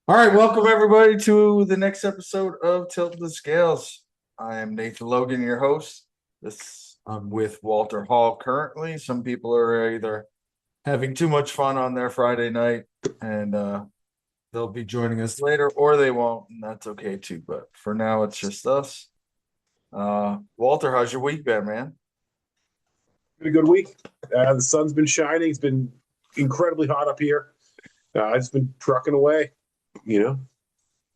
All right, welcome everybody to the next episode of Tilton the Scales. I am Nathan Logan, your host. I'm with Walter Hall currently. Some people are either having too much fun on their Friday night and they'll be joining us later, or they won't, and that's okay too. But for now, it's just us. Walter, how's your week been, man? Been a good week. The sun's been shining. It's been incredibly hot up here. I've just been trucking away. You know,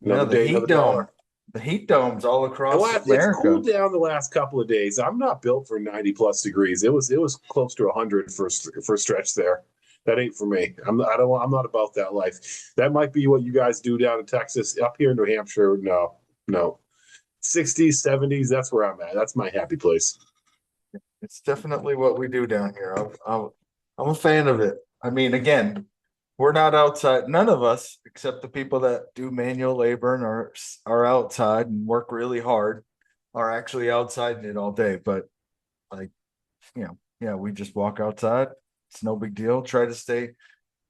Yeah, another the day, heat another dome. dollar. The heat domes all across It's America. cooled down the last couple of days. I'm not built for 90 plus degrees. It was close to 100 for a stretch there. That ain't for me. I'm not about that life. That might be what you guys do down in Texas. Up here in New Hampshire, no, no. 60s, 70s. That's where I'm at. That's my happy place. It's definitely what we do down here. I'm a fan of it. I mean, again, we're not outside. None of us, except the people that do manual labor and are outside and work really hard, are actually outside in it all day. But like, yeah, we just walk outside. It's no big deal. Try to stay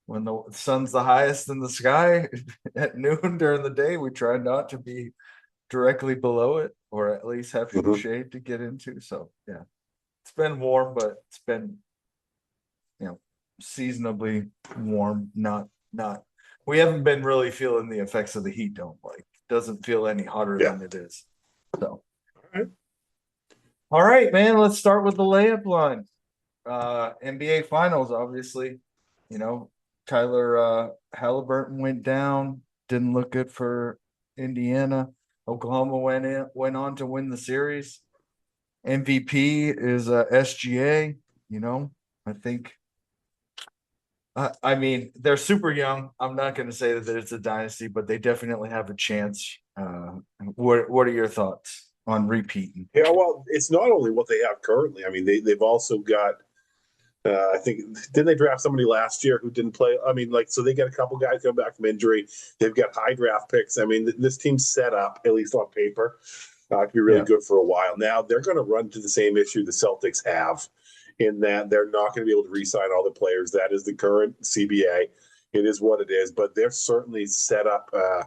when the sun's the highest in the sky at noon during the day. We try not to be directly below it, or at least have some Mhm. shade to get into. So yeah, it's been warm, but it's been you know seasonably warm. Not we haven't been really feeling the effects of the heat dome. Like, it doesn't feel any hotter Yeah. than it is. So All right. all right, man, let's start with the layup line. NBA finals, obviously. You know, Tyler Halliburton went down, didn't look good for Indiana. Oklahoma went on to win the series. MVP is SGA. You know, I think. I mean, they're super young. I'm not going to say that it's a dynasty, but they definitely have a chance. What are your thoughts on repeating? Yeah, well, it's not only what they have currently. I mean, they've also got. I think didn't they draft somebody last year who didn't play? I mean, like so they got a couple guys come back from injury. They've got high draft picks. I mean, this team's set up at least on paper to be really Yeah, good for a while. Now they're going to run into the same issue the Celtics have, in that they're not going to be able to re-sign all the players. That is the current CBA. It is what it is, but they're certainly set up to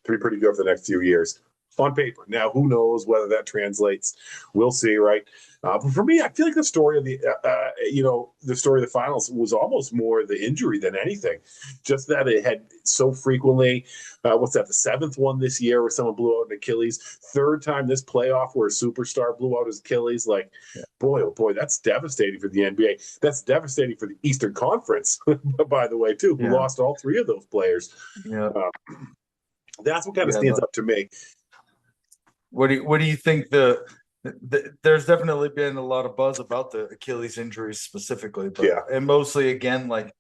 be pretty good for the next few years on paper. Now, who knows whether that translates? We'll see, right? But for me, I feel like the story of the story of the finals was almost more the injury than anything. Just that it had so frequently. What's that? The seventh one this year where someone blew out an Achilles. Third time this playoff where a superstar blew out his Achilles. Like, yeah, boy, oh boy, that's devastating for the NBA. That's devastating for the Eastern Conference, by the way, too, who yeah, lost all three of those players. yeah, Uh, that's what kind of yeah. stands up to me. What do you think there's definitely been a lot of buzz about the Achilles injuries specifically, but Yeah. and mostly again, like,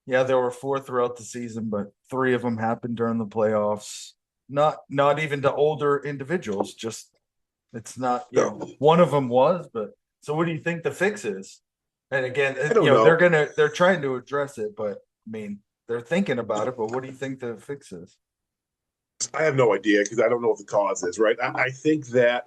yeah, there were four throughout the season, but three of them happened during the playoffs. Not even to older individuals, just it's not, No, one of them was, but so what do you think the fix is? And again, I don't know. they're trying to address it, but I mean, they're thinking about it, but what do you think the fix is? I have no idea because I don't know what the cause is, right? I think that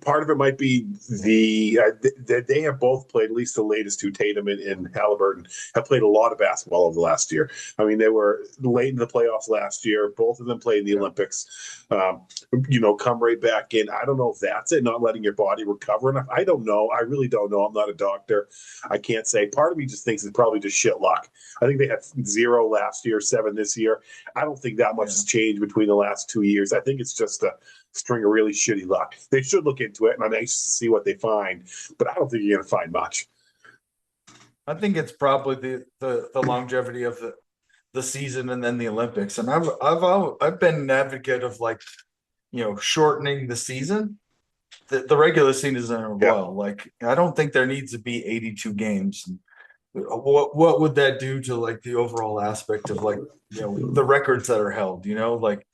part of it might be they have both played, at least the latest two, Tatum and Halliburton, have played a lot of basketball over the last year. I mean, they were late in the playoffs last year. Both of them played in the Yeah, Olympics. Come right back in. I don't know if that's it, not letting your body recover enough. I don't know. I really don't know. I'm not a doctor. I can't say. Part of me just thinks it's probably just shit luck. I think they had 0 last year, 7 this year. I don't think that much yeah. has changed between the last 2 years. I think it's just a string of really shitty luck. They should look into it, and I'm anxious to see what they find, but I don't think you're going to find much. I think it's probably the longevity of the season and then the Olympics. And I've been an advocate of, like, shortening the season. The regular season as Yeah. well. Like, I don't think there needs to be 82 games. What would that do to, like, the overall aspect of, like, the records that are held, like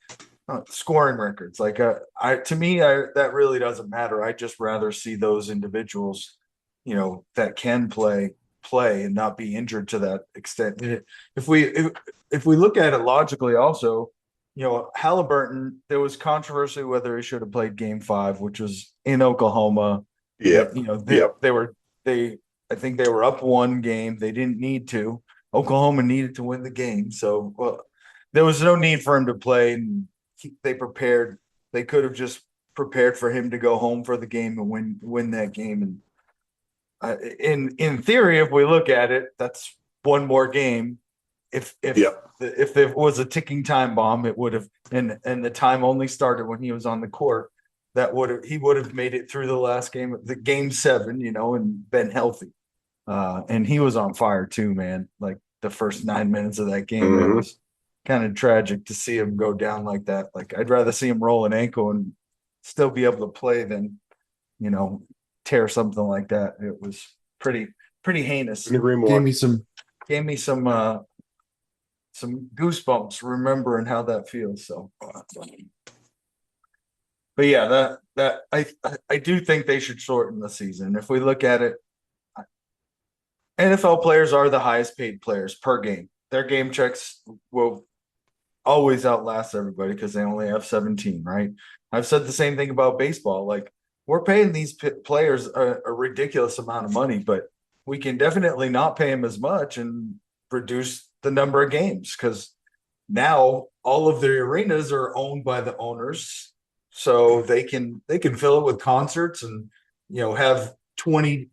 scoring records. Like, I to me, that really doesn't matter. I just rather see those individuals, that can play and not be injured to that extent. If we if we look at it logically, also, Halliburton, there was controversy whether he should have played Game 5, which was in Oklahoma. That Yep. Yep. they I think they were up one game. They didn't need to. Oklahoma needed to win the game. So, well, there was no need for him to play. And they prepared. They could have just prepared for him to go home for the game and win that game. And in theory, if we look at it, that's one more game. Yeah. If it was a ticking time bomb, it would have, and the time only started when he was on the court. That would have, he would have made it through the last game, the game 7, and been healthy. And he was on fire too, man. Like the first 9 minutes of that game, it Hmm. was kind of tragic to see him go down like that. Like I'd rather see him roll an ankle and still be able to play than, you know, tear something like that. It was pretty heinous. Couldn't agree Gave more. me some Gave me some goosebumps remembering how that feels. So, but yeah, that I do think they should shorten the season. If we look at it, NFL players are the highest paid players per game. Their game checks will always outlast everybody because they only have 17, right? I've said the same thing about baseball. Like we're paying these players a ridiculous amount of money, but we can definitely not pay them as much and reduce the number of games because now all of the arenas are owned by the owners, so they can fill it with concerts and have 20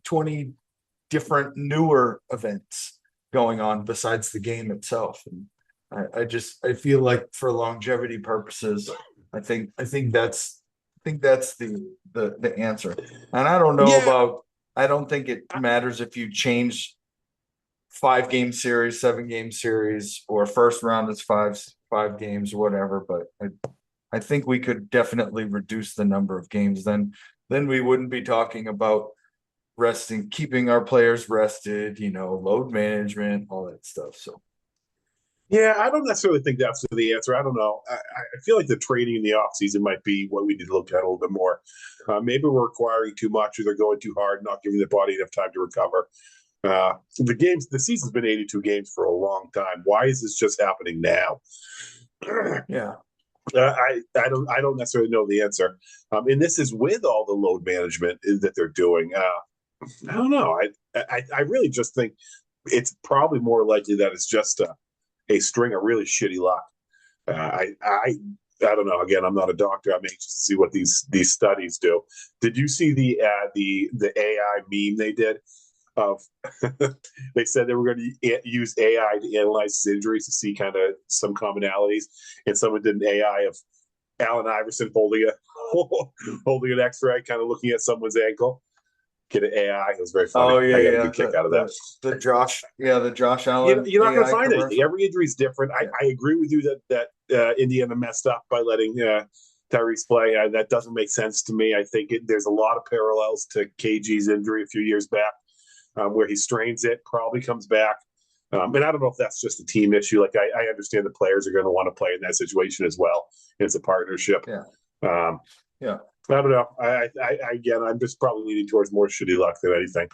different newer events going on besides the game itself. And I feel like for longevity purposes, I think that's the answer. And I don't know Yeah. about I don't think it matters if you change 5 game series, 7 game series, or first round is five games, whatever. But I think we could definitely reduce the number of games. Then we wouldn't be talking about resting, keeping our players rested, load management, all that stuff. So Yeah, I don't necessarily think that's the answer. I don't know. I feel like the training in the offseason might be what we need to look at a little bit more. Maybe we're requiring too much or they're going too hard, not giving the body enough time to recover. The season's been 82 games for a long time. Why is this just happening now? yeah, I don't necessarily know the answer. And this is with all the load management that they're doing. I don't know. I really just think it's probably more likely that it's just a string of really shitty luck. I don't know. Again, I'm not a doctor. I'm anxious to see what these studies do. Did you see the AI meme they did? Of they said they were going to use AI to analyze his injuries to see kind of some commonalities, and someone did an AI of Allen Iverson holding a holding an X-ray, kind of looking at someone's ankle. Get an AI. It was very funny. oh yeah, I got a yeah, good kick out of that. the Josh Allen You're not going to AI find anything. commercial. Every injury is different. Yeah, I agree with you that Indiana messed up by letting Tyrese play. That doesn't make sense to me. I think there's a lot of parallels to KG's injury a few years back, where he strains it, probably comes back. And I don't know if that's just a team issue. Like I understand the players are going to want to play in that situation as well. It's a partnership. yeah, Um, yeah. I don't know. Again, I'm just probably leaning towards more shitty luck than anything.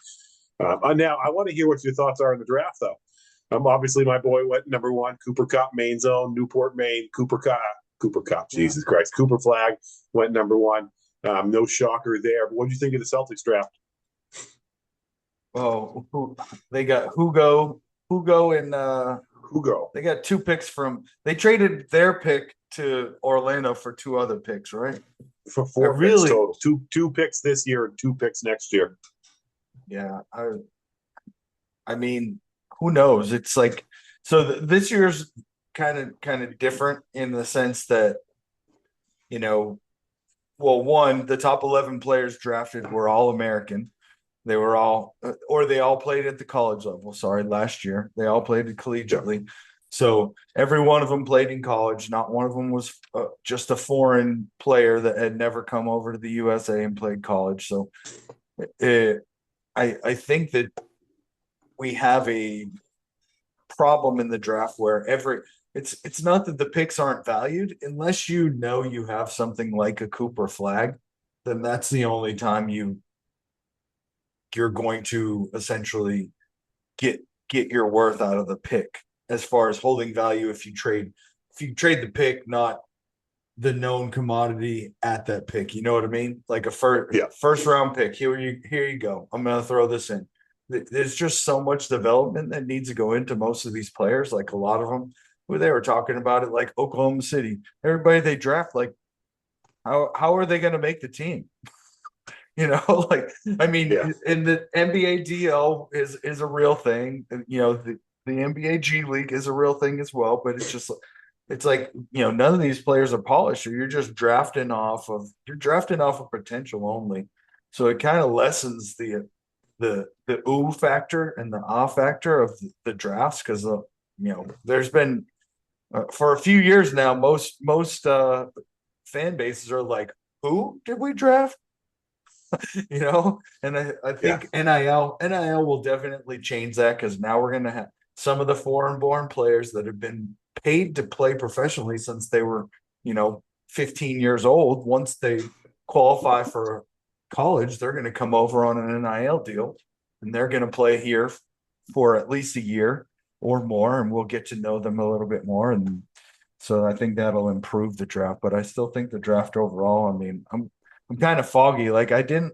Now, I want to hear what your thoughts are in the draft, though. Obviously, my boy went #1, Cooper Cup, main zone, Newport, Maine, Cooper Cup, Yeah. Jesus Christ. Cooper Flag went #1. No shocker there. But what do you think of the Celtics draft? Oh, they got Hugo, and Hugo they got 2 picks they traded their pick to Orlando for 2 other picks, right? for I 4 picks really, total. Two picks this year and 2 picks next year. yeah, I mean, who knows? It's like so this year's kind of different in the sense that, you know, well, one, the top 11 players drafted were all American. They were all, or they all played at the college level. Sorry, last year they all played collegiately. So every one of them played in college. Not one of them was just a foreign player that had never come over to the USA and played college. So I think that we have a problem in the draft where it's not that the picks aren't valued unless you have something like a Cooper Flag, then that's the only time you're going to essentially get your worth out of the pick as far as holding value if you trade the pick, not the known commodity at that pick. You know what I mean? Like a Yeah. first round pick. Here you go. I'm gonna throw this in. there's just so much development that needs to go into most of these players. Like a lot of them, where they were talking about it, like Oklahoma City, everybody they draft, like how are they going to make the team? Like I mean, Yeah. in the NBA DL is a real thing. And, the NBA G League is a real thing as well. But it's like none of these players are polished. Or you're drafting off of potential only. So it kind of lessens the ooh factor and the ah factor of the drafts because there's been for a few years now most fan bases are like, who did we draft? And I Yeah. think NIL will definitely change that because now we're going to have some of the foreign born players that have been paid to play professionally since they were 15 years old. Once they qualify for college, they're going to come over on an NIL deal and they're going to play here for at least a year or more, and we'll get to know them a little bit more. And so I think that'll improve the draft. But I still think the draft overall, I mean, I'm kind of foggy. Like I didn't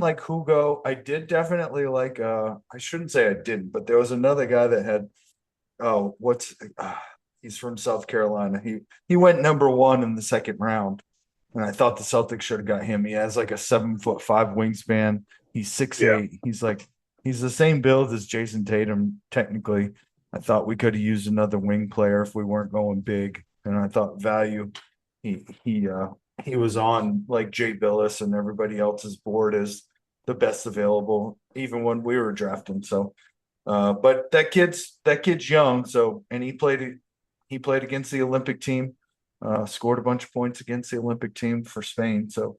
like Hugo. I did definitely like I shouldn't say I didn't, but there was another guy that had what's he's from South Carolina. He went number one in the second round. And I thought the Celtics should have got him. He has like a 7'5" wingspan. He's six Yeah. eight. He's the same build as Jason Tatum, technically. I thought we could have used another wing player if we weren't going big. And I thought value. He was on like Jay Billis and everybody else's board as the best available, even when we were drafting. So but that kid's young, so and he played against the Olympic team, scored a bunch of points against the Olympic team for Spain. So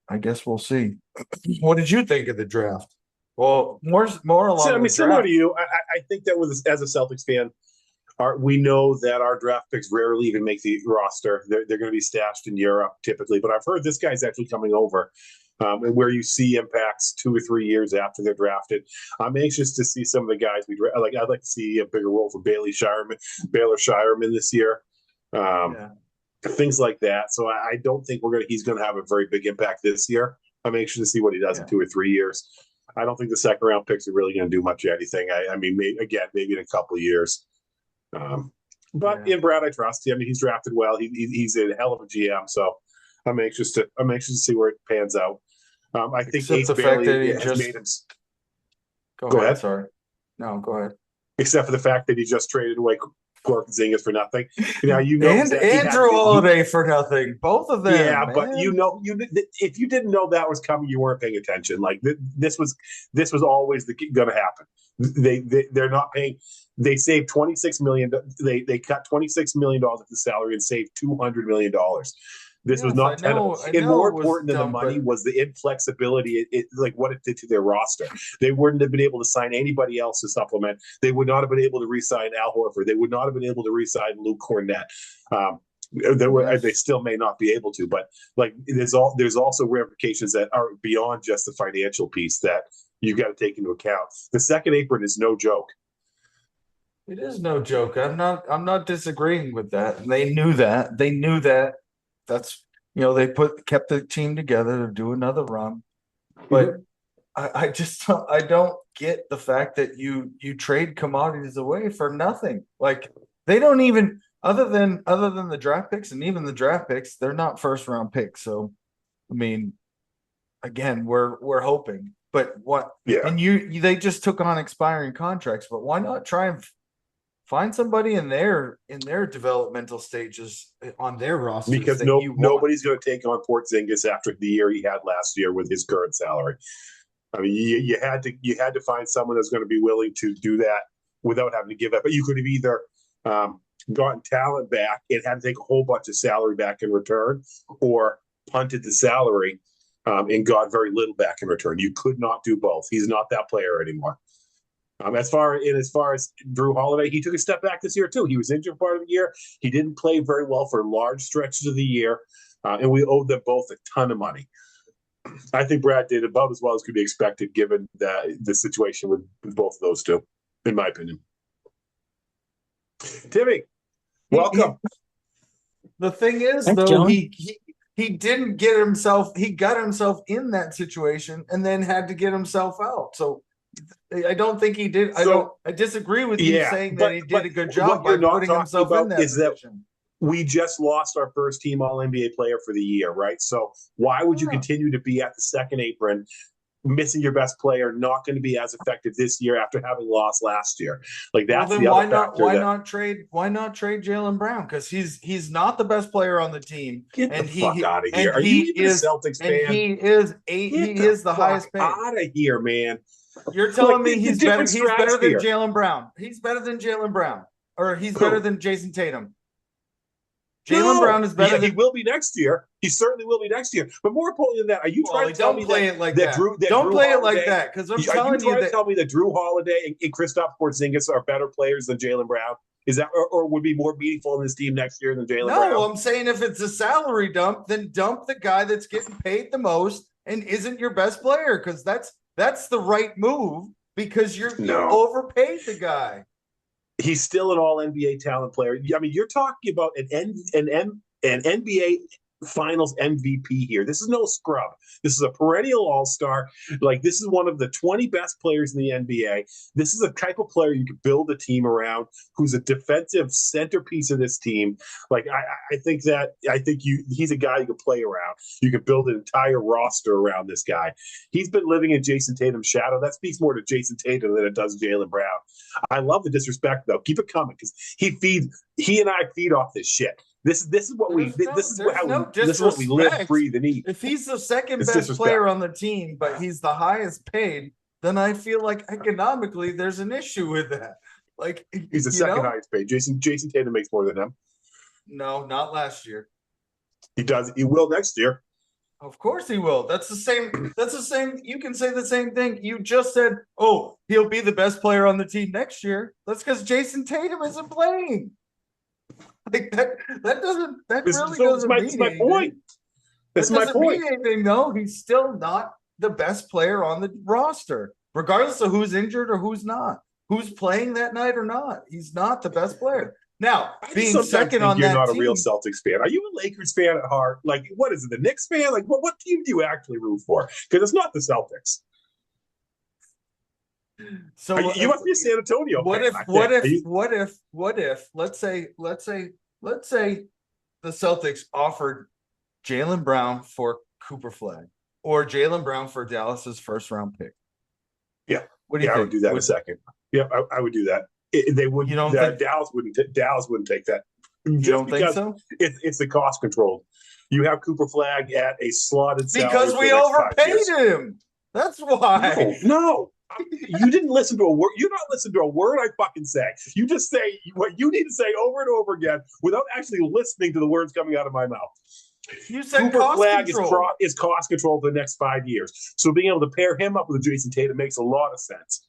I guess we'll see. What did you think of the draft? Well, more So, I along mean, the similar to draft. you, I think that as a Celtics fan, we know that our draft picks rarely even make the roster. They're going to be stashed in Europe typically, but I've heard this guy's actually coming over, and where you see impacts 2 or 3 years after they're drafted. I'm anxious to see some of the guys like. I'd like to see a bigger role for Baylor Shireman this year. Um, Yeah, things like that. So I don't think he's gonna have a very big impact this year. I'm anxious to see what he does in yeah, 2 or 3 years. I don't think the second round picks are really going to do much of anything. I mean, maybe in a couple of years. But yeah. in Brad, I trust. I mean, he's drafted well. He's a hell of a GM. So I'm anxious to see where it pans out. I think Except Ace the fact Bailey that he has just made him. go Go ahead. ahead. Sorry, no, go ahead. Except for the fact that he just traded away Porzingis for nothing. And Zach, he had Andrew you. Holiday for nothing. Both of them, Yeah, but man. if you didn't know that was coming, you weren't paying attention. Like this was always going to happen. They're not paying. They saved 26 million. They cut $26 million of the salary and saved $200 million. This was Yes, I not tenable. know. I And know more it was important than the dumb, money but was the inflexibility. Like what it did to their roster. They wouldn't have been able to sign anybody else to supplement. They would not have been able to re-sign Al Horford. They would not have been able to re-sign Luke Cornett. They yes. still may not be able to, but like there's also ramifications that are beyond just the financial piece that you've got to take into account. The second apron is no joke. It is no joke. I'm not disagreeing with that. And they knew that. They knew that. That's they kept the team together to do another run. But Mm-hmm. I just I don't get the fact that you trade commodities away for nothing. Like they don't even other than the draft picks, and even the draft picks, they're not first round picks. So I mean, again, we're hoping. But what Yeah, and they just took on expiring contracts, but why not try and find somebody in their developmental stages on their rosters because that you want. nobody's going to take on Porzingis after the year he had last year with his current salary. I mean, you had to find someone that's going to be willing to do that without having to give up. But you could have either gotten talent back and had to take a whole bunch of salary back in return, or punted the salary and got very little back in return. You could not do both. He's not that player anymore. As far as Drew Holiday, he took a step back this year too. He was injured part of the year. He didn't play very well for large stretches of the year, and we owed them both a ton of money. I think Brad did about as well as could be expected given the situation with both of those two, in my opinion. Timmy, He welcome. The thing is, Thanks, though, gentlemen. he got himself in that situation and then had to get himself out. So I don't think he did. So I disagree with you yeah, saying that he did but a good what job by you're not putting talking himself in about that is that position. we just lost our first team All NBA player for the year, right? So why would you Yeah. continue to be at the second apron, missing your best player, not going to be as effective this year after having lost last year? Like Well, that's then the other factor that why not trade Jalen Brown? Because he's not the best player on the team, get the and fuck he out of here. and Are you he even a is Celtics fan? Get he the is the fuck highest paid. out of here, man. You're Like telling me the different he's better than stratosphere. Jalen Brown. He's better than Jalen Brown. Or he's better Who? than Jason Tatum. Jalen Brown No. is better Yeah, he than will be next year. He certainly will be next year. But more importantly than that, are you trying to Wally. tell Don't me play it like that that. Drew Don't play it like Holiday? that. Because I'm Are you telling you trying to that tell me that Drew Holiday and Kristaps Porzingis are better players than Jalen Brown? Is that or would be more meaningful in this team next year than Jalen no, Brown? I'm saying if it's a salary dump, then dump the guy that's getting paid the most and isn't your best player, because that's the right move because you No, overpaid the guy. he's still an All NBA talent player. I mean, you're talking about an NBA Finals MVP here. This is no scrub. This is a perennial All Star. Like this is one of the 20 best players in the NBA. This is a type of player you can build a team around. Who's a defensive centerpiece of this team. Like I think he's a guy you can play around. You can build an entire roster around this guy. He's been living in Jason Tatum's shadow. That speaks more to Jason Tatum than it does Jalen Brown. I love the disrespect though. Keep it coming because he and I feed off this shit. This is what we this is what we live, Disrespect. breathe, and eat. If he's the second It's best disrespect. player on the team, but he's the highest paid, then I feel like economically there's an issue with that. Like, He's the second highest paid. Jason Tatum makes more than him. No, not last year. He does. He will next year. Of course he will. That's the same. That's the same. You can say the same thing. You just said, "Oh, he'll be the best player on the team next year." That's because Jason Tatum isn't playing. Like that. That doesn't. That really doesn't mean That's my anything. point. That That's my doesn't mean point. anything. No, he's still not the best player on the roster, regardless of who's injured or who's not, who's playing that night or not. He's not the best player. Now, being second on you're that not a team, real Celtics fan. Are you a Lakers fan at heart? Like, what is it? The Knicks fan? Like, what team do you actually root for? Because it's not the Celtics. so You must be a San Antonio fan. What if let's say the Celtics offered Jalen Brown for Cooper Flag or Jalen Brown for Dallas's first round pick? Yeah. What do you think? I would do that in a second. Yeah, I would do that. They would. You don't think Dallas wouldn't take that. You don't think so? It's the cost control. You have Cooper Flag at a slotted because we overpaid him. That's why. No. You didn't listen to a word. You're not listening to a word I fucking say. You just say what you need to say over and over again without actually listening to the words coming out of my mouth. You said Cooper cost Flag control. is cost control for the next 5 years. So being able to pair him up with Jason Tatum makes a lot of sense.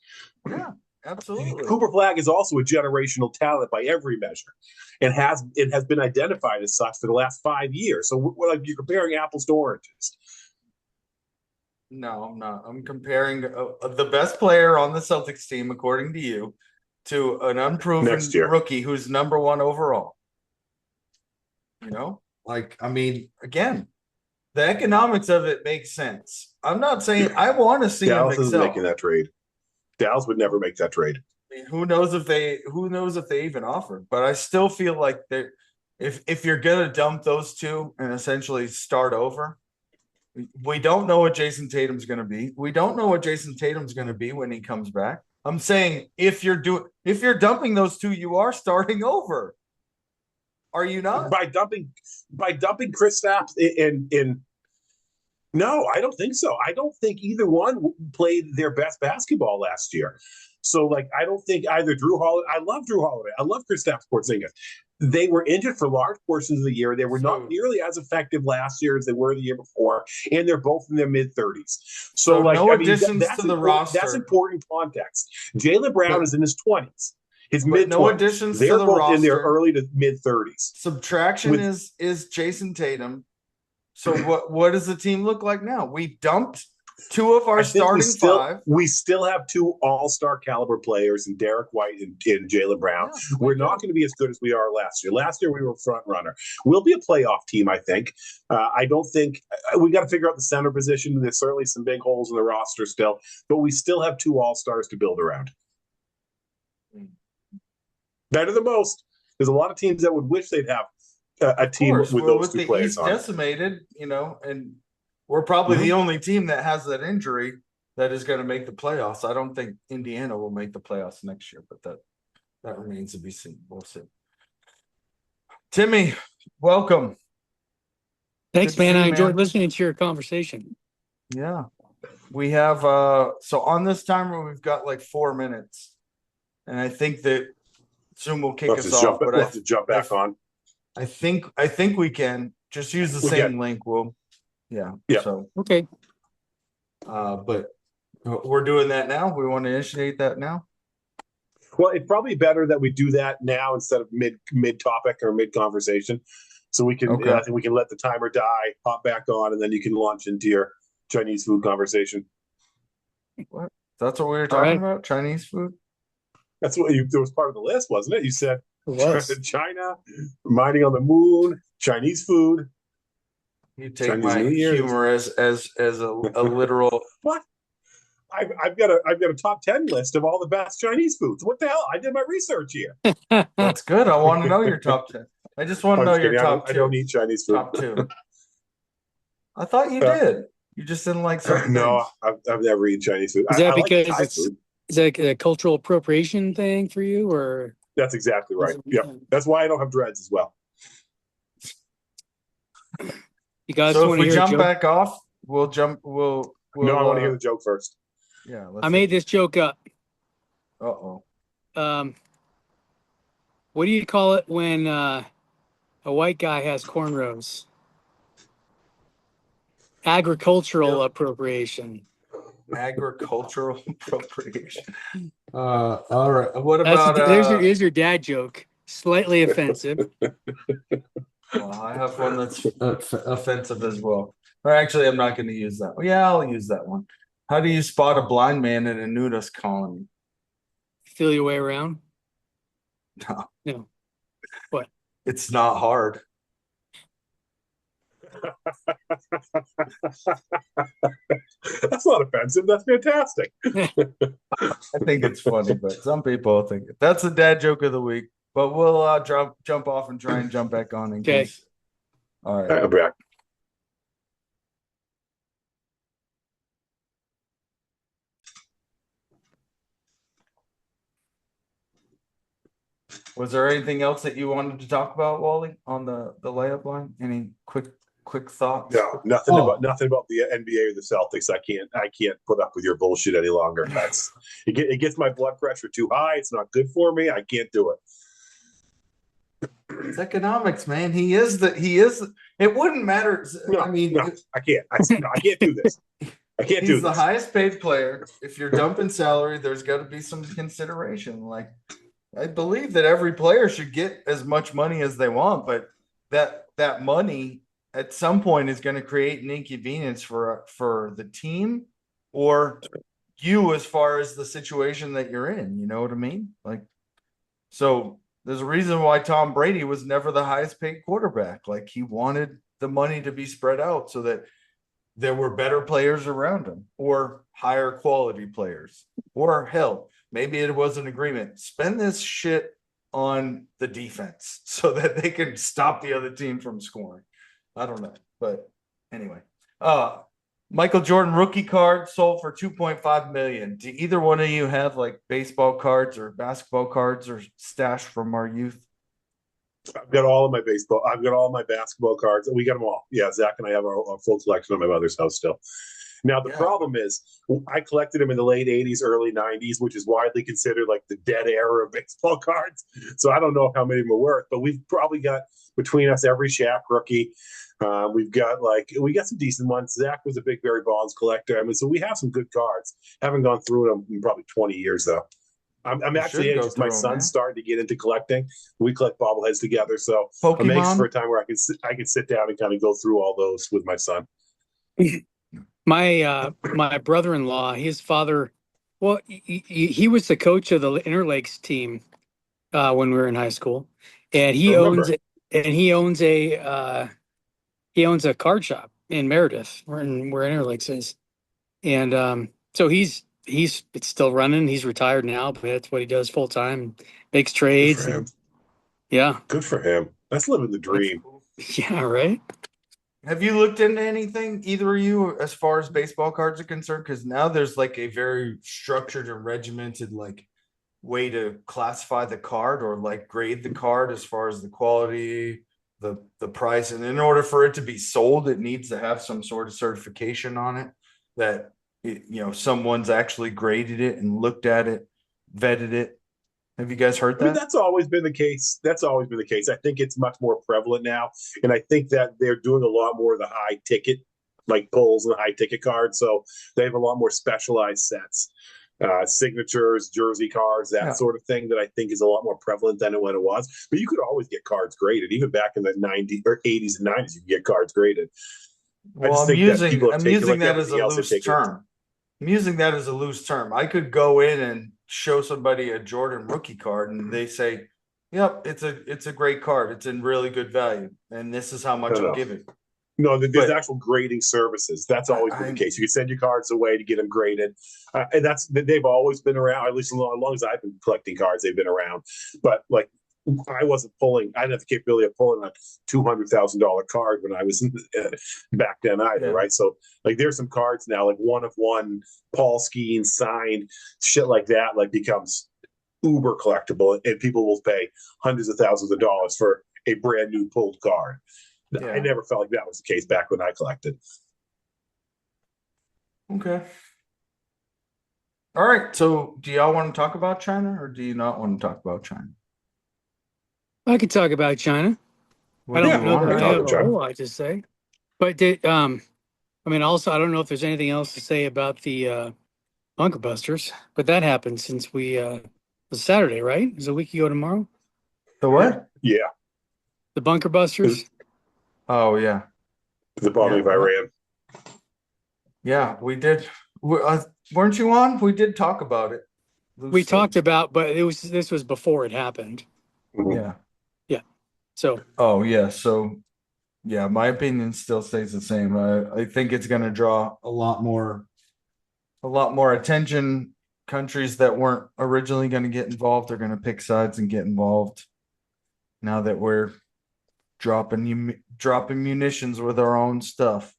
Yeah, absolutely. Cooper Flag is also a generational talent by every measure, and has been identified as such for the last 5 years. So we're like you're comparing apples to oranges. No, I'm not. I'm comparing the best player on the Celtics team, according to you, to an unproven rookie who's number one overall. You know, like, I mean, again, the economics of it makes sense. I'm not saying I want to see Dallas him excel. isn't making that trade. Dallas would never make that trade. I mean, who knows if they even offered? But I still feel like if you're gonna dump those two and essentially start over. We don't know what Jason Tatum's going to be. We don't know what Jason Tatum's going to be when he comes back. I'm saying if you're dumping those two, you are starting over. Are you not? By dumping Kristaps in no, I don't think so. I don't think either one played their best basketball last year. So, like, I don't think either Drew Holiday. I love Drew Holiday. I love Kristaps Porzingis. They were injured for large portions of the year. They were not nearly as effective last year as they were the year before, and they're both in their mid-30s. So like, no additions to the roster. That's important context. Jalen Brown is in his 20s, his mid-20s. No additions They're to the both roster. in their early to mid-30s. Subtraction is Jason Tatum. So what does the team look like now? We dumped two of our I think starting five. we still have two all-star caliber players in Derek White and Jaylen Brown. Yeah, We're not going to be as good as we are last year. Last year we were front runner. We'll be a playoff team, I think. I don't think we got to figure out the center position. There's certainly some big holes in the roster still, but we still have two all-stars to build around. Better than most. There's a lot of teams that would wish they'd have a team with those two players on. Decimated, and we're probably the only team that has that injury that is going to make the playoffs. I don't think Indiana will make the playoffs next year, but that remains to be seen. We'll see. Timmy, welcome. Thanks, man. I enjoyed listening to your conversation. Yeah. We have so on this timer we've got like 4 minutes. And I think that Zoom will kick us off. But I have to jump back on. I think we can just use the same link. Yeah. So okay. But we're doing that now. We want to initiate that now. Well, it's probably better that we do that now instead of mid topic or mid conversation, so we can. I think we can let the timer die, hop back on, and then you can launch into your Chinese food conversation. What? That's what we were talking about? Chinese food? That's what there was part of the list, wasn't it? You said China, mining on the moon, Chinese food. You take Chinese my humor as a literal. What? I've got a top 10 list of all the best Chinese foods. What the hell? I did my research here. That's good. I want to know your top 10. I just want to know your top 2. I don't eat Chinese food. Top 2. I thought you did. You just didn't like certain No, I've never eaten Chinese food. Is that because is that a cultural appropriation thing for you, or? That's exactly right. Yeah, that's why I don't have dreads as well. You guys so if we jump back off, we'll jump. No, I want to hear the joke first. Yeah, I made this joke up. Uh-oh. What do you call it when a white guy has cornrows? Agricultural appropriation. Agricultural appropriation. All right. What about here's your dad joke. Slightly offensive. Well, I have one that's offensive as well. Or actually, I'm not going to use that. Yeah, I'll use that one. How do you spot a blind man in a nudist colony? Feel your way around? No. What? It's not hard. That's not offensive. That's fantastic. I think it's funny, but some people think that's the dad joke of the week. But we'll jump off and try and jump back on in case. All right. I'll be back. Was there anything else that you wanted to talk about, Wally, on the layup line? Any quick thoughts? No, nothing about the NBA or the Celtics. I can't put up with your bullshit any longer. It gets my blood pressure too high. It's not good for me. I can't do it. It's economics, man. He is. It wouldn't matter. No, I can't. I can't do this. I can't do this. He's the highest paid player. If you're dumping salary, there's got to be some consideration. Like, I believe that every player should get as much money as they want, but that money at some point is going to create an inconvenience for the team or you as far as the situation that you're in. You know what I mean? Like, so there's a reason why Tom Brady was never the highest paid quarterback. Like, he wanted the money to be spread out so that there were better players around him or higher quality players, or hell, maybe it was an agreement. Spend this shit on the defense so that they can stop the other team from scoring. I don't know, but anyway. Michael Jordan rookie card sold for $2.5 million. Do either one of you have like baseball cards or basketball cards or stashed from our youth? I've got all of my baseball. I've got all of my basketball cards. We got them all. Yeah, Zach and I have a full collection at my mother's house still. Now, the problem is I collected them in the late 80s, early 90s, which is widely considered like the dead era of baseball cards. So I don't know how many of them are worth, but we've probably got between us every Shaq rookie. We got some decent ones. Zach was a big Barry Bonds collector. I mean, so we have some good cards. Haven't gone through them in probably 20 years, though. I'm actually anxious. My son's starting to get into collecting. We collect bobbleheads together. So Pokemon? I'm anxious for a time where I can sit down and kind of go through all those with my son. My brother-in-law, his father, well, he was the coach of the Interlakes team when we were in high school, and I remember. he owns a card shop in Meredith, where Interlakes is, and so he's it's still running. He's retired now, but that's what he does full time. Makes Good for trades, him. and yeah, Good for him. That's living the That's dream. cool. yeah, right. Have you looked into anything, either of you, as far as baseball cards are concerned? Because now there's like a very structured and regimented like way to classify the card or like grade the card as far as the quality, the price. And in order for it to be sold, it needs to have some sort of certification on it that someone's actually graded it and looked at it, vetted it. Have you guys heard I mean, that? that's always been the case. That's always been the case. I think it's much more prevalent now. And I think that they're doing a lot more of the high ticket, like pulls and high ticket cards. So they have a lot more specialized sets, signatures, jersey cards, that Yeah. sort of thing that I think is a lot more prevalent than it when it was. But you could always get cards graded. Even back in the 90s or 80s and 90s, you could get cards graded. I Well, just I'm think that using people have I'm taken, using like that as a everything else, they've loose taken it. term. I'm using that as a loose term. I could go in and show somebody a Jordan rookie card and they say, "Yep, it's a great card. It's in really good value, and this is how No, much I'll no. give it." No, there's But actual grading services. That's I, always been the I case. You can send your cards away to get them graded, and they've always been around. At least as long as I've been collecting cards, they've been around. But like, I wasn't pulling. I didn't have the capability of pulling a $200,000 card when I was back then either, yeah right? So like, there's some cards now, like one of one, Paul Skeen signed, shit like that, like becomes uber collectible, and people will pay hundreds of thousands of dollars for a brand new pulled card. I yeah never felt like that was the case back when I collected. okay. All right. So, do y'all want to talk about China, or do you not want to talk about China? I could talk about China. I What do don't you Yeah, know want that I to I can talk talk have about a whole China. about? lot to say, but I mean, also, I don't know if there's anything else to say about the Bunker Busters, but that happened since it was Saturday, right? It was a week ago tomorrow. The what? Yeah, The Bunker Busters. Oh yeah, the bombing yeah, of Iran. yeah. We did. Weren't you on? We did talk about it We loosely. talked about, but this was before it happened. Mhm. Yeah. Yeah. So Oh yeah. So yeah, my opinion still stays the same. I think it's going to draw a lot more attention. Countries that weren't originally going to get involved are going to pick sides and get involved. Now that we're dropping munitions with our own stuff,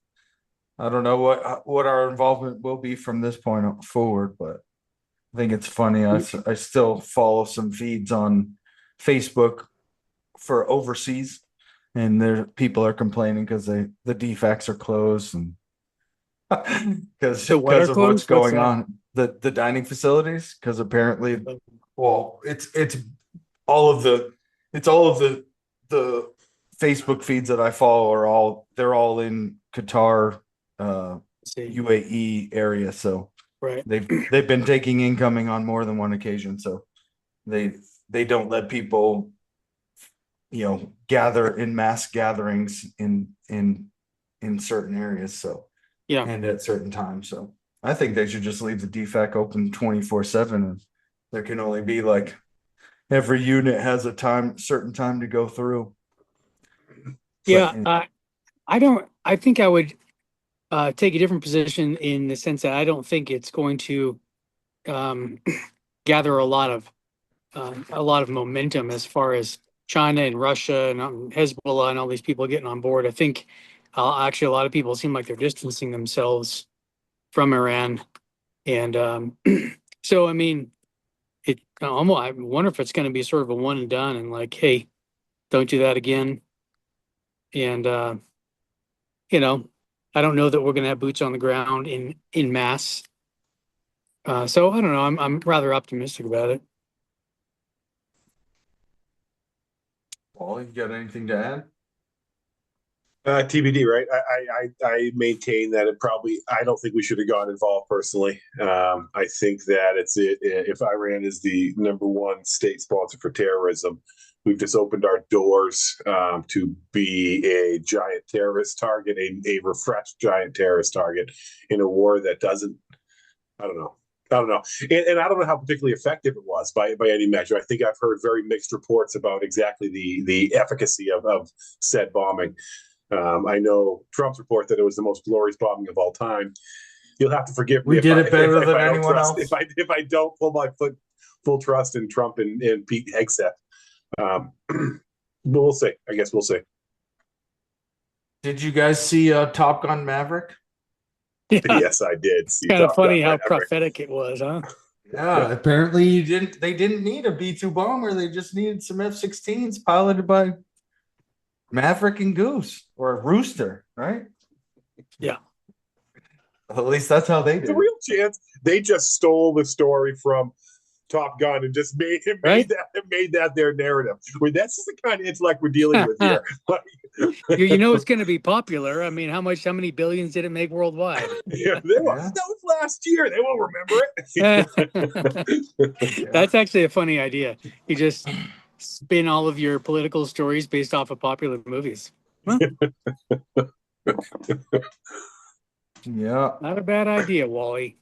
I don't know what our involvement will be from this point forward, but I think it's funny. I still follow some feeds on Facebook for overseas, and there people are complaining because the DFACs are closed and because the what are of what's closed? What's going that? on the dining facilities because apparently well it's all of the Facebook feeds that I follow are they're all in Qatar, Let's see. UAE area, so Right. they've been taking incoming on more than one occasion, so they they don't let people gather in mass gatherings in certain areas, so Yeah. and at certain times. So I think they should just leave the DFAC open 24/7 and there can only be like every unit has a certain time to go through. But Yeah. I don't. I think I would take a different position in the sense that I don't think it's going to um, gather a lot of momentum as far as China and Russia and Hezbollah and all these people getting on board. I think actually a lot of people seem like they're distancing themselves from Iran, and so I mean, I wonder if it's going to be sort of a one and done, and like, hey, don't do that again. And you know, I don't know that we're going to have boots on the ground in mass. So I don't know. I'm rather optimistic about it. Paul, you got anything to add? TBD, right? I maintain that I don't think we should have got involved personally. I think that if Iran is the number one state sponsor for terrorism, we've just opened our doors to be a giant terrorist target, a refreshed giant terrorist target in a war that doesn't. I don't know. I don't know, and I don't know how particularly effective it was by any measure. I think I've heard very mixed reports about exactly the efficacy of said bombing. I know Trump's report that it was the most glorious bombing of all time. You'll have to forgive me We did it better if than I don't anyone trust else. if I don't pull my full trust in Trump and Pete Hegseth. But we'll see. I guess we'll see. Did you guys see Top Gun Maverick? Yeah, Yes, I did see kind of Top funny Gun how Maverick. prophetic it was, huh? Yeah, apparently they didn't need a B-2 bomber. They just needed some F-16s piloted by Maverick and Goose or Rooster, right? Yeah. At least that's how they There's a did. real chance they just stole the story from Top Gun and just Right? made that their narrative. This is the kind of intellect we're dealing with here. You know it's going to be popular. I mean, how many billions did it make worldwide? Yeah, Yeah. that was last year. They won't remember it. That's actually a funny idea. You just spin all of your political stories based off of popular movies. Huh? Yeah. Not a bad idea, Wally.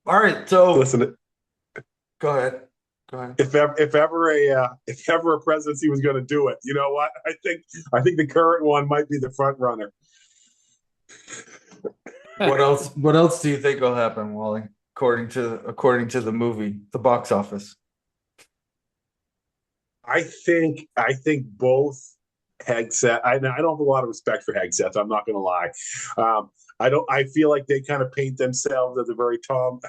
All right. So Listen, go ahead. Go ahead. if ever a presidency was going to do it, you know what? I think the current one might be the front runner. What else do you think will happen, Wally? According to the movie, the box office. I think both Hegseth. I don't have a lot of respect for Hegseth. I'm not going to lie. I don't. I feel like they kind of paint themselves as a very Tom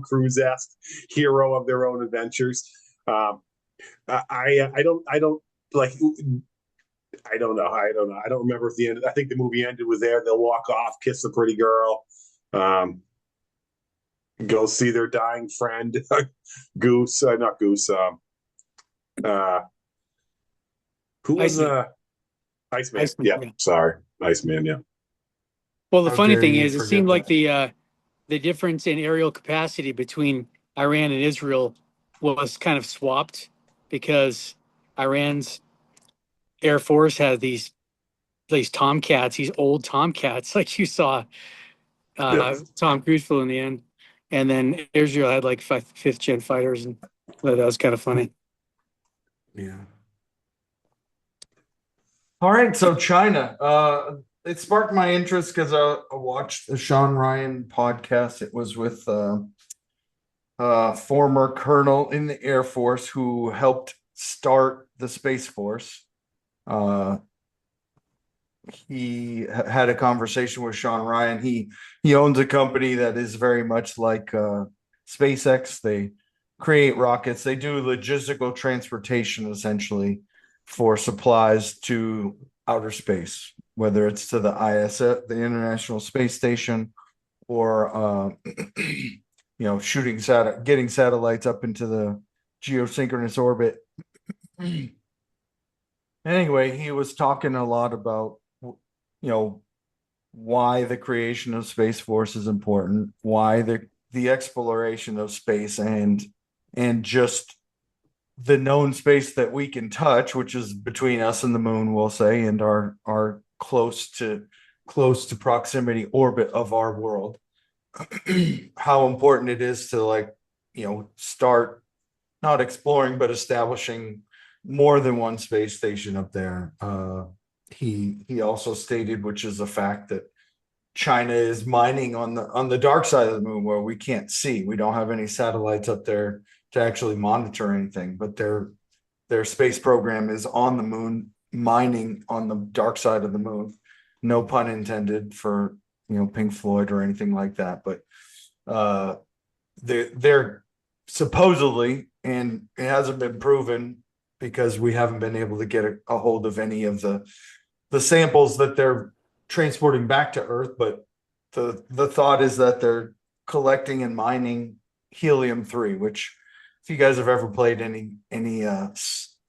Cruise-esque hero of their own adventures. I don't like. I don't know. I don't know. I don't remember if the end. I think the movie ended with there. They'll walk off, kiss the pretty girl, go see their dying friend, Goose. Not Goose. Who was Iceman? Iceman, Yeah, yeah. sorry, Iceman. Yeah. Well, the How funny dare thing you is, it forget seemed like that. the difference in aerial capacity between Iran and Israel was kind of swapped because Iran's Air Force had these Tomcats, these old Tomcats, like you saw Tom Cruise flew in the end, and then Israel had like fifth gen fighters, and that was kind of funny. Yeah. All right, so China. It sparked my interest because I watched the Sean Ryan podcast. It was with former colonel in the Air Force who helped start the Space Force. He had a conversation with Sean Ryan. He owns a company that is very much like SpaceX. They create rockets. They do logistical transportation essentially for supplies to outer space, whether it's to the ISS, the International Space Station, or getting satellites up into the geosynchronous orbit. Anyway, he was talking a lot about why the creation of Space Force is important, why the exploration of space and just the known space that we can touch, which is between us and the moon, we'll say, and our close to proximity orbit of our world. How important it is to start not exploring but establishing more than one space station up there. He also stated, which is a fact, that China is mining on the dark side of the moon where we can't see. We don't have any satellites up there to actually monitor anything, but their space program is on the moon, mining on the dark side of the moon. No pun intended for Pink Floyd or anything like that, but they're supposedly, and it hasn't been proven because we haven't been able to get a hold of any of the samples that they're transporting back to Earth, but the thought is that they're collecting and mining helium-3, which, if you guys have ever played any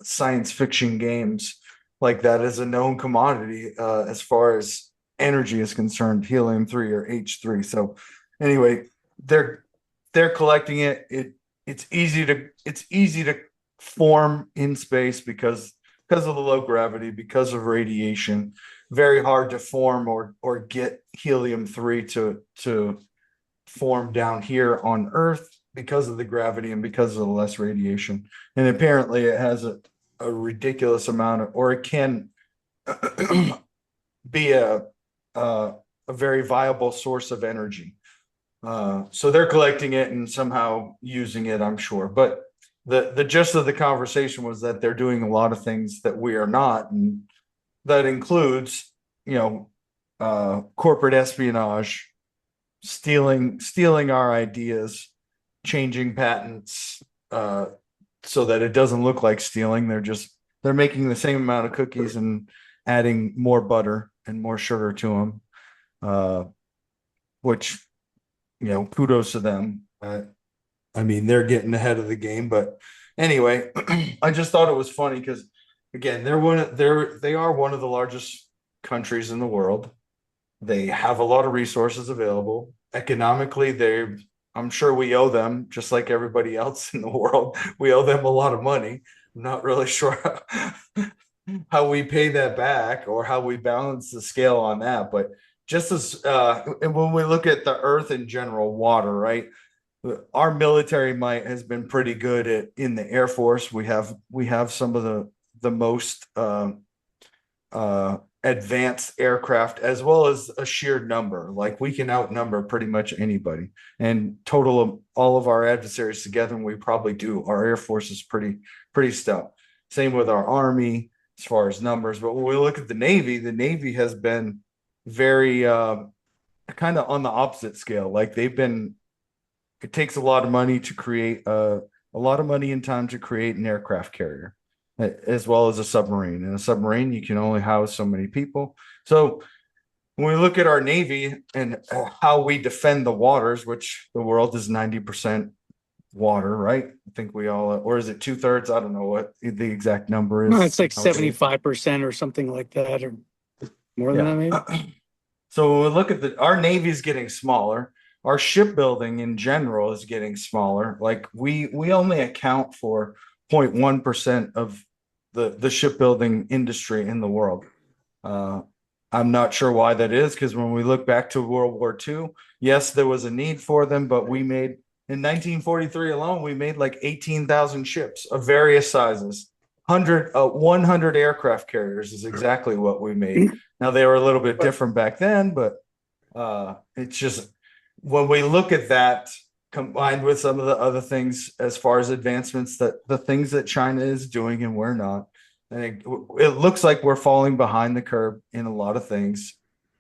science fiction games like that is a known commodity as far as energy is concerned, helium-3 or H3. So anyway, they're collecting it. It's easy to form in space because of the low gravity, because of radiation. Very hard to form or get helium-3 to form down here on Earth because of the gravity and because of the less radiation. And apparently it has a ridiculous amount of, or it can be a very viable source of energy. So they're collecting it and somehow using it, I'm sure. But the gist of the conversation was that they're doing a lot of things that we are not, and that includes, corporate espionage, stealing our ideas, changing patents, so that it doesn't look like stealing. They're making the same amount of cookies and adding more butter and more sugar to them, which, kudos to them. I mean, they're getting ahead of the game, but anyway, I just thought it was funny because, again, they are one of the largest countries in the world. They have a lot of resources available. Economically, I'm sure we owe them, just like everybody else in the world. We owe them a lot of money. I'm not really sure how we pay that back or how we balance the scale on that. But just as and when we look at the Earth in general, water, right? Our military might has been pretty good in the Air Force. We have some of the most advanced aircraft, as well as a sheer number. Like, we can outnumber pretty much anybody, and total of all of our adversaries together, and we probably do. Our Air Force is pretty stout. Same with our Army as far as numbers. But when we look at the Navy has been very kind of on the opposite scale. Like, it takes a lot of money to create a lot of money and time to create an aircraft carrier, as well as a submarine. And a submarine, you can only house so many people. So when we look at our Navy and how we defend the waters, which the world is 90% water, right? I think we all, or is it 2/3? I don't know what the exact number is. No, it's like 75% or something like that, or more than that, maybe. So when we look at our Navy is getting smaller. Our shipbuilding in general is getting smaller. Like, we only account for 0.1% of the shipbuilding industry in the world. I'm not sure why that is, because when we look back to World War II, yes, there was a need for them, but in 1943 alone, we made like 18,000 ships of various sizes. 100 aircraft carriers is exactly what we made. Now, they were a little bit different back then, but it's just, when we look at that combined with some of the other things as far as advancements, that the things that China is doing and we're not, I think it looks like we're falling behind the curve in a lot of things.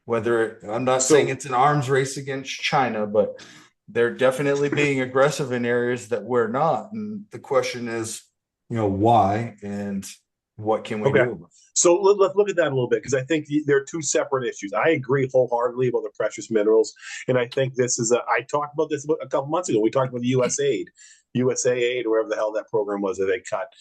I'm not saying it's an arms race against China, but they're definitely being aggressive in areas that we're not. And the question is, why and what can we do? So let's look at that a little bit, because I think there are two separate issues. I agree wholeheartedly about the precious minerals, and I think this is I talked about this a couple months ago. We talked about the USAID, or wherever the hell that program was that they cut.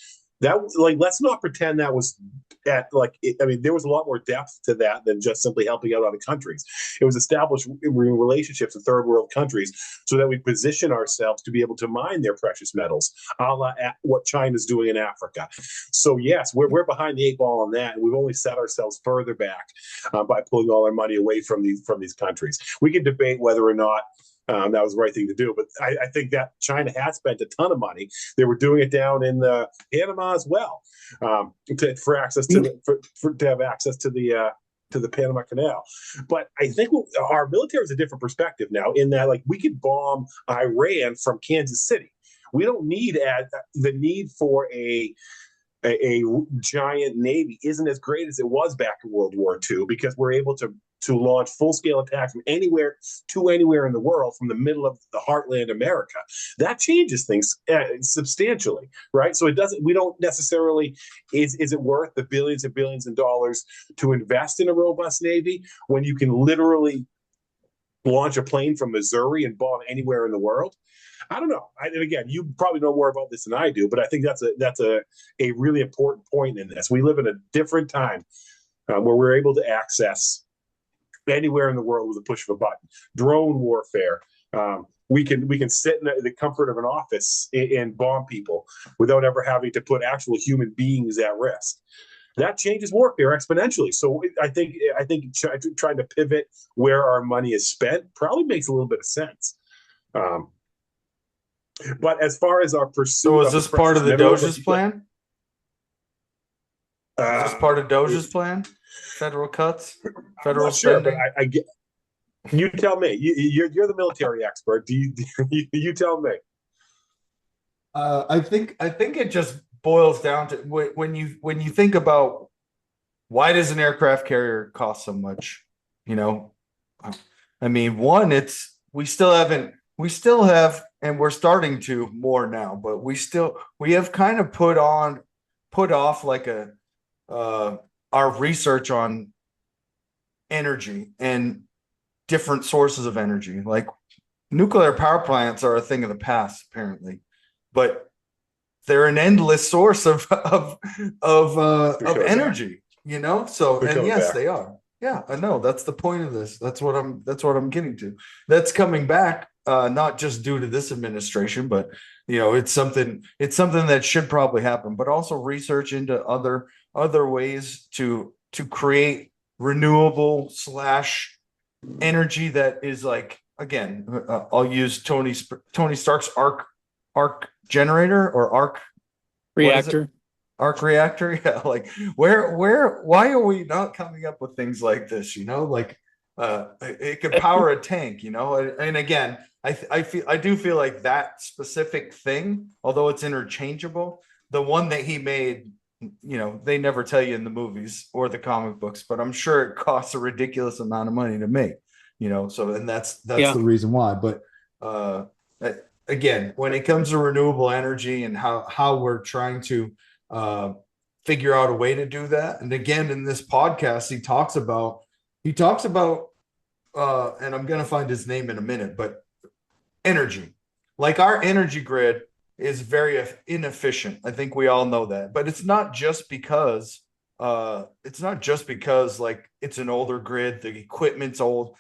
That, like, let's not pretend that was there was a lot more depth to that than just simply helping out other countries. It was established relationships with third world countries so that we position ourselves to be able to mine their precious metals, a la what China's doing in Africa. So yes, we're behind the eight ball on that, and we've only set ourselves further back by pulling all our money away from these countries. We can debate whether or not that was the right thing to do. But I think that China has spent a ton of money. They were doing it down in Panama as well, for access to to have access to the Panama Canal. But I think our military has a different perspective now, in that, like, we could bomb Iran from Kansas City. We don't need the need for a giant navy isn't as great as it was back in World War II, because we're able to launch full-scale attacks from anywhere in the world, from the middle of the heartland America. That changes things substantially, right? So we don't necessarily, is it worth the billions and billions of dollars to invest in a robust navy when you can literally launch a plane from Missouri and bomb anywhere in the world? I don't know. And again, you probably know more about this than I do, but I think that's a really important point in this. We live in a different time where we're able to access anywhere in the world with a push of a button. Drone warfare. We can sit in the comfort of an office and bomb people without ever having to put actual human beings at risk. That changes warfare exponentially. So I think trying to pivot where our money is spent probably makes a little bit of sense. Um, but as far as our pursuit, So is of this part of the minerals, Doge's plan? Is this part of Doge's it, plan? Federal cuts, I'm federal not sure, but spending. I get. You tell me. You're the military expert. You tell me? I think it just boils down to when you think about why does an aircraft carrier cost so much? You know, I mean, one, it's we still have, and we're starting to more now, but we have kind of put off like our research on energy and different sources of energy. Like nuclear power plants are a thing of the past, apparently, but they're an endless source of They're coming back. energy, so, They're and coming yes, back. they are. Yeah, I know, that's the point of this. That's what I'm getting to. That's coming back, not just due to this administration, but it's something that should probably happen, but also research into other ways to create renewable slash energy that is like, again, I'll use Tony Stark's arc generator, or arc, what is it? Reactor. Arc reactor. Yeah, like why are we not coming up with things like this? Like it could power a tank. And again, I do feel like that specific thing, although it's interchangeable, the one that he made, they never tell you in the movies or the comic books, but I'm sure it costs a ridiculous amount of money to make. So, and that's Yeah. the reason why. But uh again, when it comes to renewable energy and how we're trying to uh, figure out a way to do that. And again, in this podcast, he talks about, and I'm gonna find his name in a minute, but energy, like our energy grid is very inefficient. I think we all know that, but it's not just because like it's an older grid, the equipment's old.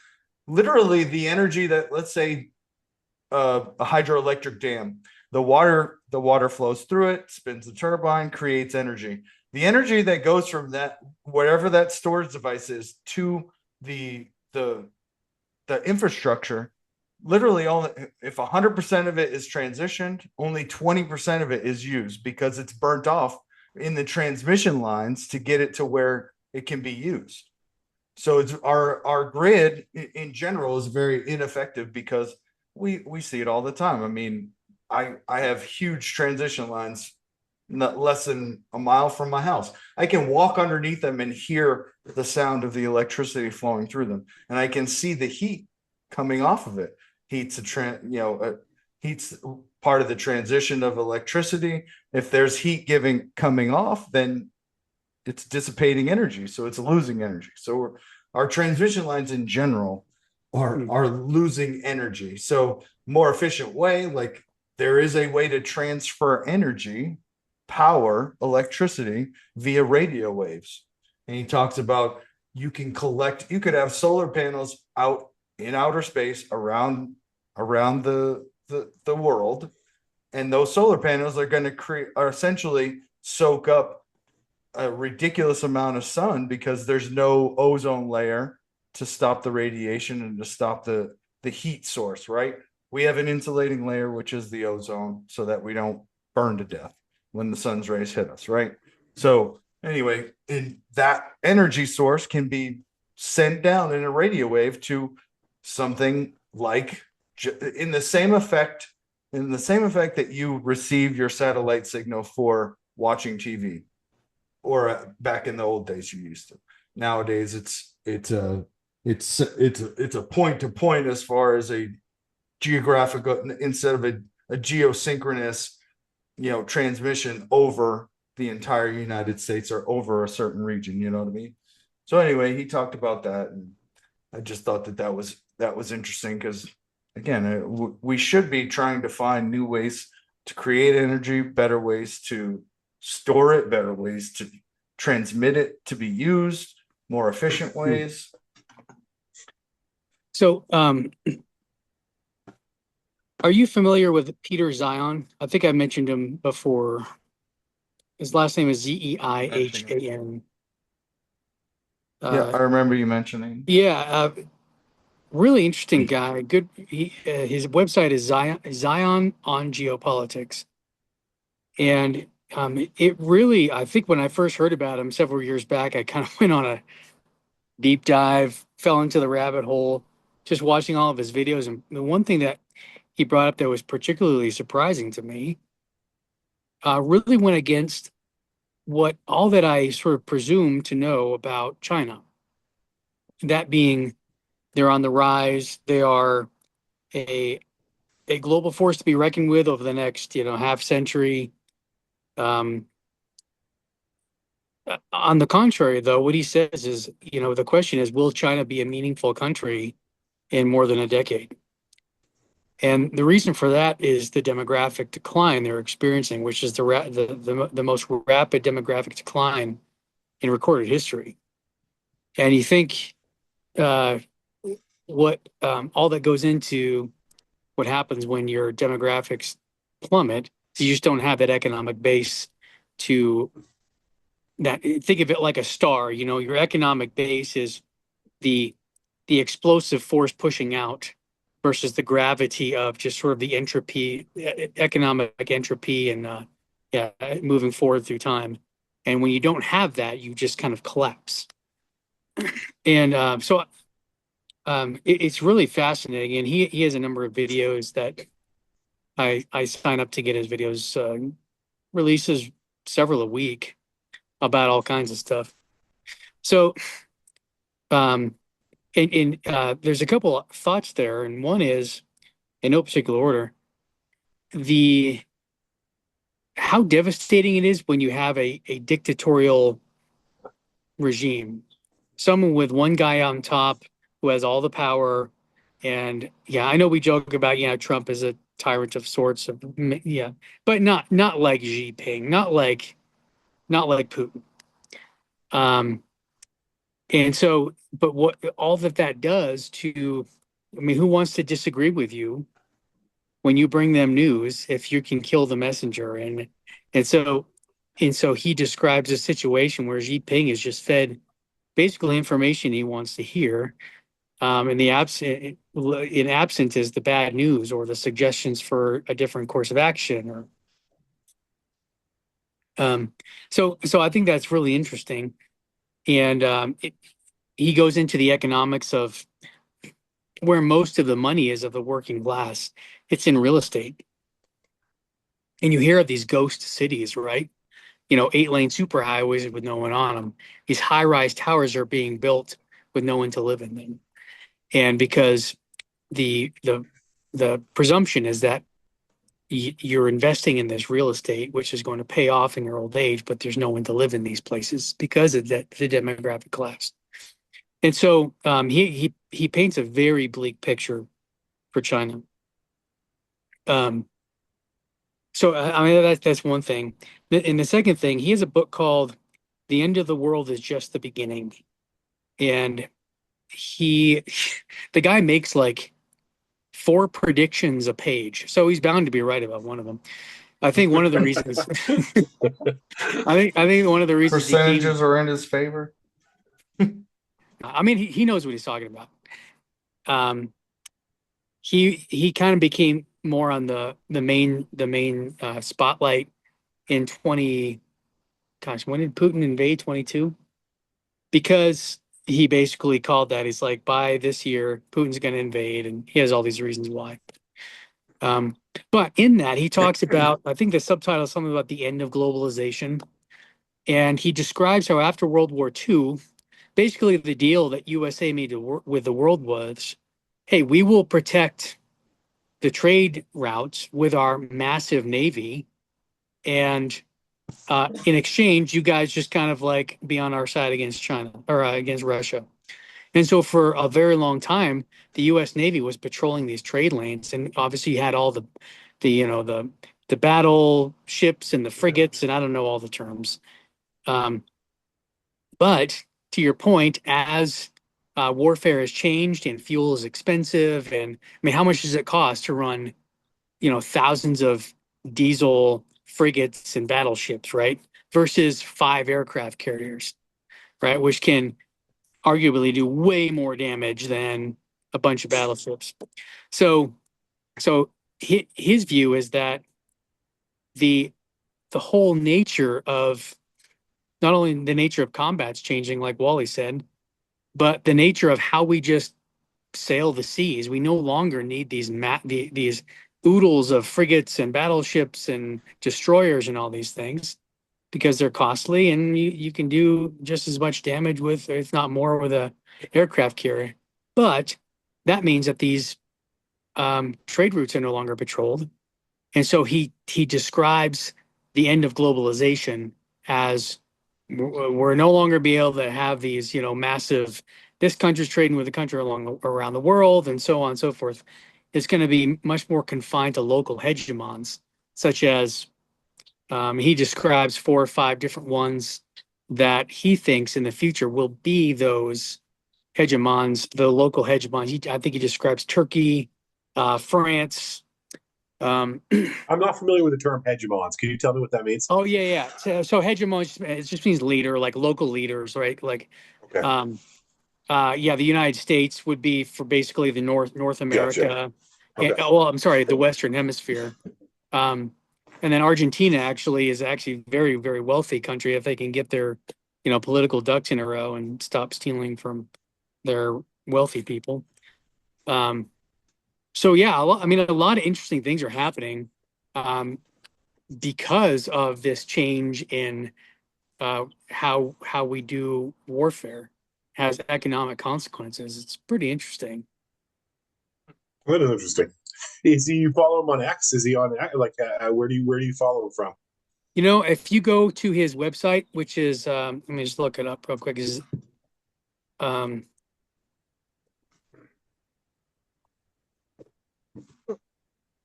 Literally, the energy that, let's say, a hydroelectric dam. The water flows through it, spins the turbine, creates energy. The energy that goes from that, whatever that storage device is, to the the the infrastructure, literally only if 100% of it is transitioned, only 20% of it is used because it's burnt off in the transmission lines to get it to where it can be used. So it's our grid in general is very ineffective because we see it all the time. I mean, I have huge transition lines not less than a mile from my house. I can walk underneath them and hear the sound of the electricity flowing through them, and I can see the heat coming off of it. Heat's part of the transition of electricity. If there's heat coming off, then it's dissipating energy, so it's losing energy. So our transmission lines in general are losing energy. So more efficient way, like there is a way to transfer energy, power, electricity via radio waves. And he talks about you could have solar panels out in outer space around the world, and those solar panels are essentially soak up a ridiculous amount of sun because there's no ozone layer to stop the radiation and to stop the heat source, right? We have an insulating layer, which is the ozone, so that we don't burn to death when the sun's rays hit us, right? So anyway, that energy source can be sent down in a radio wave to something like, in the same effect that you receive your satellite signal for watching TV, or back in the old days you used to. Nowadays it's a point to point as far as a geographical, instead of a geosynchronous transmission over the entire United States or over a certain region. You know what I mean? So anyway, he talked about that, and I just thought that was interesting because again, we should be trying to find new ways to create energy, better ways to store it, better ways to transmit it to be used, more efficient ways. So, are you familiar with Peter Zion? I think I mentioned him before. His last name is Zeihan. Yeah, I remember you mentioning. Yeah, really interesting guy. Good. His website is Zion on Geopolitics, and it really. I think when I first heard about him several years back, I kind of went on a deep dive, fell into the rabbit hole, just watching all of his videos. And the one thing that he brought up that was particularly surprising to me really went against what all that I sort of presume to know about China. That being, they're on the rise. They are a a global force to be reckoned with over the next, half century. Um, on the contrary, though, what he says is, the question is, will China be a meaningful country in more than a decade? And the reason for that is the demographic decline they're experiencing, which is the most rapid demographic decline in recorded history. And you think uh, what all that goes into what happens when your demographics plummet, you just don't have that economic base to that. Think of it like a star. Your economic base is the the explosive force pushing out versus the gravity of just sort of the entropy, economic entropy, and yeah, moving forward through time. And when you don't have that, you just kind of collapse. And it's really fascinating. And he has a number of videos that I sign up to get his videos, releases several a week about all kinds of stuff. So um, there's a couple of thoughts there, and one is, in no particular order, the how devastating it is when you have a dictatorial regime, someone with one guy on top who has all the power. And yeah, I know we joke about, Trump is a tyrant of sorts of, yeah, but not like Xi Jinping, not like Putin. Um, and so, but what all that does to, I mean, who wants to disagree with you when you bring them news if you can kill the messenger? And so he describes a situation where Xi Jinping is just fed basically information he wants to hear. And the in absent is the bad news or the suggestions for a different course of action. Or so I think that's really interesting. And he goes into the economics of where most of the money is of the working class. It's in real estate. And you hear of these ghost cities, right? 8-lane superhighways with no one on them. These high-rise towers are being built with no one to live in them. And because the presumption is that you're investing in this real estate, which is going to pay off in your old age, but there's no one to live in these places because of the demographic collapse. And so he paints a very bleak picture for China. So I mean that's one thing. And the second thing, he has a book called "The End of the World is Just the Beginning," and he the guy makes like 4 predictions a page, so he's bound to be right about one of them. I think one of the reasons I think one of the reasons Percentages are in his favor. I mean he knows what he's talking about. Um, he kind of became more on the main spotlight in 20 gosh, when did Putin invade? 22? Because he basically called that. He's like, by this year, Putin's going to invade, and he has all these reasons why. Um, but in that, he talks about, I think the subtitle is something about the end of globalization. And he describes how after World War II, basically the deal that USA made with the world was, hey, we will protect the trade routes with our massive navy. And in exchange, you guys just kind of like be on our side against China or against Russia. And so for a very long time, the U.S. Navy was patrolling these trade lanes, and obviously you had all the battle ships and the frigates, and I don't know all the terms. Um, but to your point, as warfare has changed and fuel is expensive, and I mean, how much does it cost to run, thousands of diesel frigates and battleships, right? Versus 5 aircraft carriers, right? Which can arguably do way more damage than a bunch of battleships. So, so his view is that the the whole nature of not only the nature of combat's changing, like Wally said, but the nature of how we just sail the seas. We no longer need these oodles of frigates and battleships and destroyers and all these things because they're costly, and you can do just as much damage with, if not more, with a aircraft carrier. But that means that these trade routes are no longer patrolled, and so he describes the end of globalization as we're no longer be able to have these, massive, this country's trading with a country around the world and so on and so forth. It's going to be much more confined to local hegemons, such as he describes 4 or 5 different ones that he thinks in the future will be those hegemons, the local hegemons. I think he describes Turkey, France. Um, I'm not familiar with the term hegemons. Can you tell me what that means? oh yeah. So hegemons, it just means leader, like local leaders, right? Like, Okay, um, yeah, the United States would be for basically the North gotcha. America. Okay, Well, I'm sorry, the Western Hemisphere. Um, and then Argentina actually is actually very, very wealthy country if they can get their, political ducks in a row and stop stealing from their wealthy people. Um, so yeah, I mean, a lot of interesting things are happening um, because of this change in how we do warfare has economic consequences. It's pretty interesting. that is interesting. Is he, you follow him on X? Is he on like where do you follow him from? If you go to his website, which is let me just look it up real quick. Is um,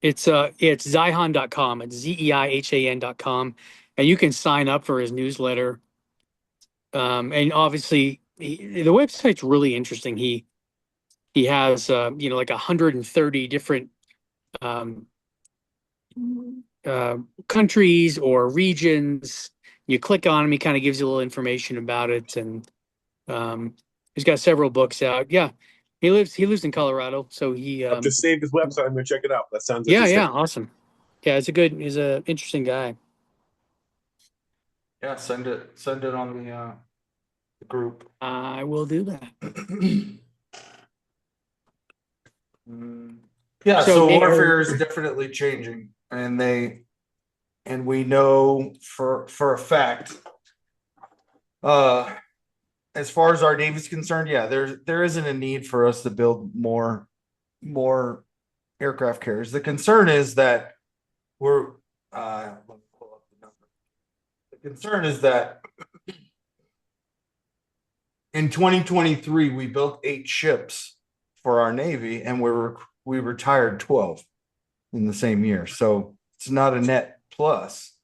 it's Zeihan.com. It's zeihan.com, and you can sign up for his newsletter. And obviously, the website's really interesting. He has like 130 different um, countries or regions. You click on him, he kind of gives you a little information about it, and um, he's got several books out. Yeah, he lives in Colorado, so he I've just saved his website. I'm going to check it out. That sounds yeah, interesting. awesome. Yeah, he's a interesting guy. Yeah, send it on the group. I will do that. Yeah, So, so warfare is definitely changing, and we know for a fact, uh, as far as our Navy's concerned, yeah, there isn't a need for us to build more aircraft carriers. The concern is that we're let me pull up the number. The concern is that in 2023 we built 8 ships for our Navy, and we retired 12 in the same year. So it's not a net plus.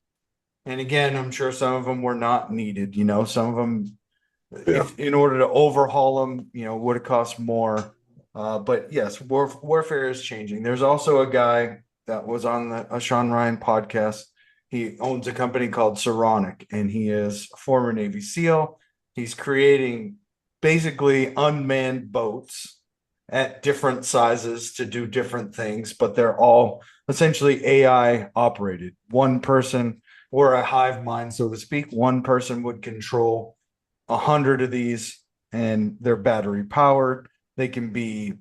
And again, I'm sure some of them were not needed. Some of them, Yeah. in order to overhaul them, would have cost more. But yes, warfare is changing. There's also a guy that was on a Sean Ryan podcast. He owns a company called Saronic, and he is a former Navy SEAL. He's creating basically unmanned boats at different sizes to do different things, but they're all essentially AI operated. One person, or a hive mind, so to speak, one person would control 100 of these, and they're battery powered. They can be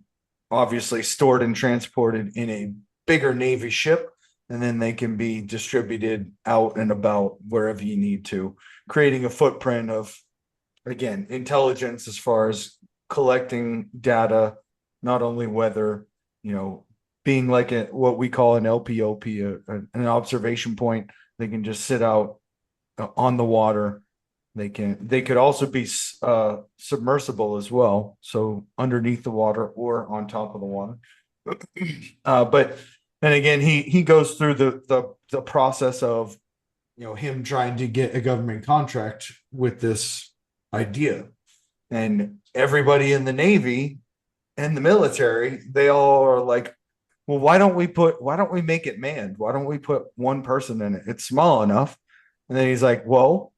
obviously stored and transported in a bigger Navy ship, and then they can be distributed out and about wherever you need to, creating a footprint of, again, intelligence as far as collecting data, not only weather, being like what we call an LPOP, an observation point. They can just sit out on the water They could also be submersible as well, so underneath the water or on top of the water. But then again, he goes through the process of, you know, him trying to get a government contract with this idea, and everybody in the Navy and the military, they all are like, well, why don't we make it manned? Why don't we put one person in it? It's small enough. And then he's like, well,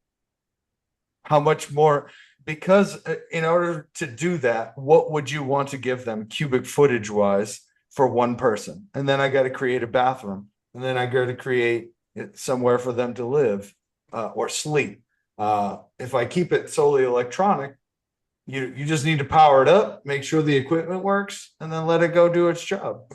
how much more? Because in order to do that, what would you want to give them cubic footage wise for one person? And then I got to create a bathroom, and then I got to create somewhere for them to live or sleep. If I keep it solely electronic, you just need to power it up, make sure the equipment works, and then let it go do its job.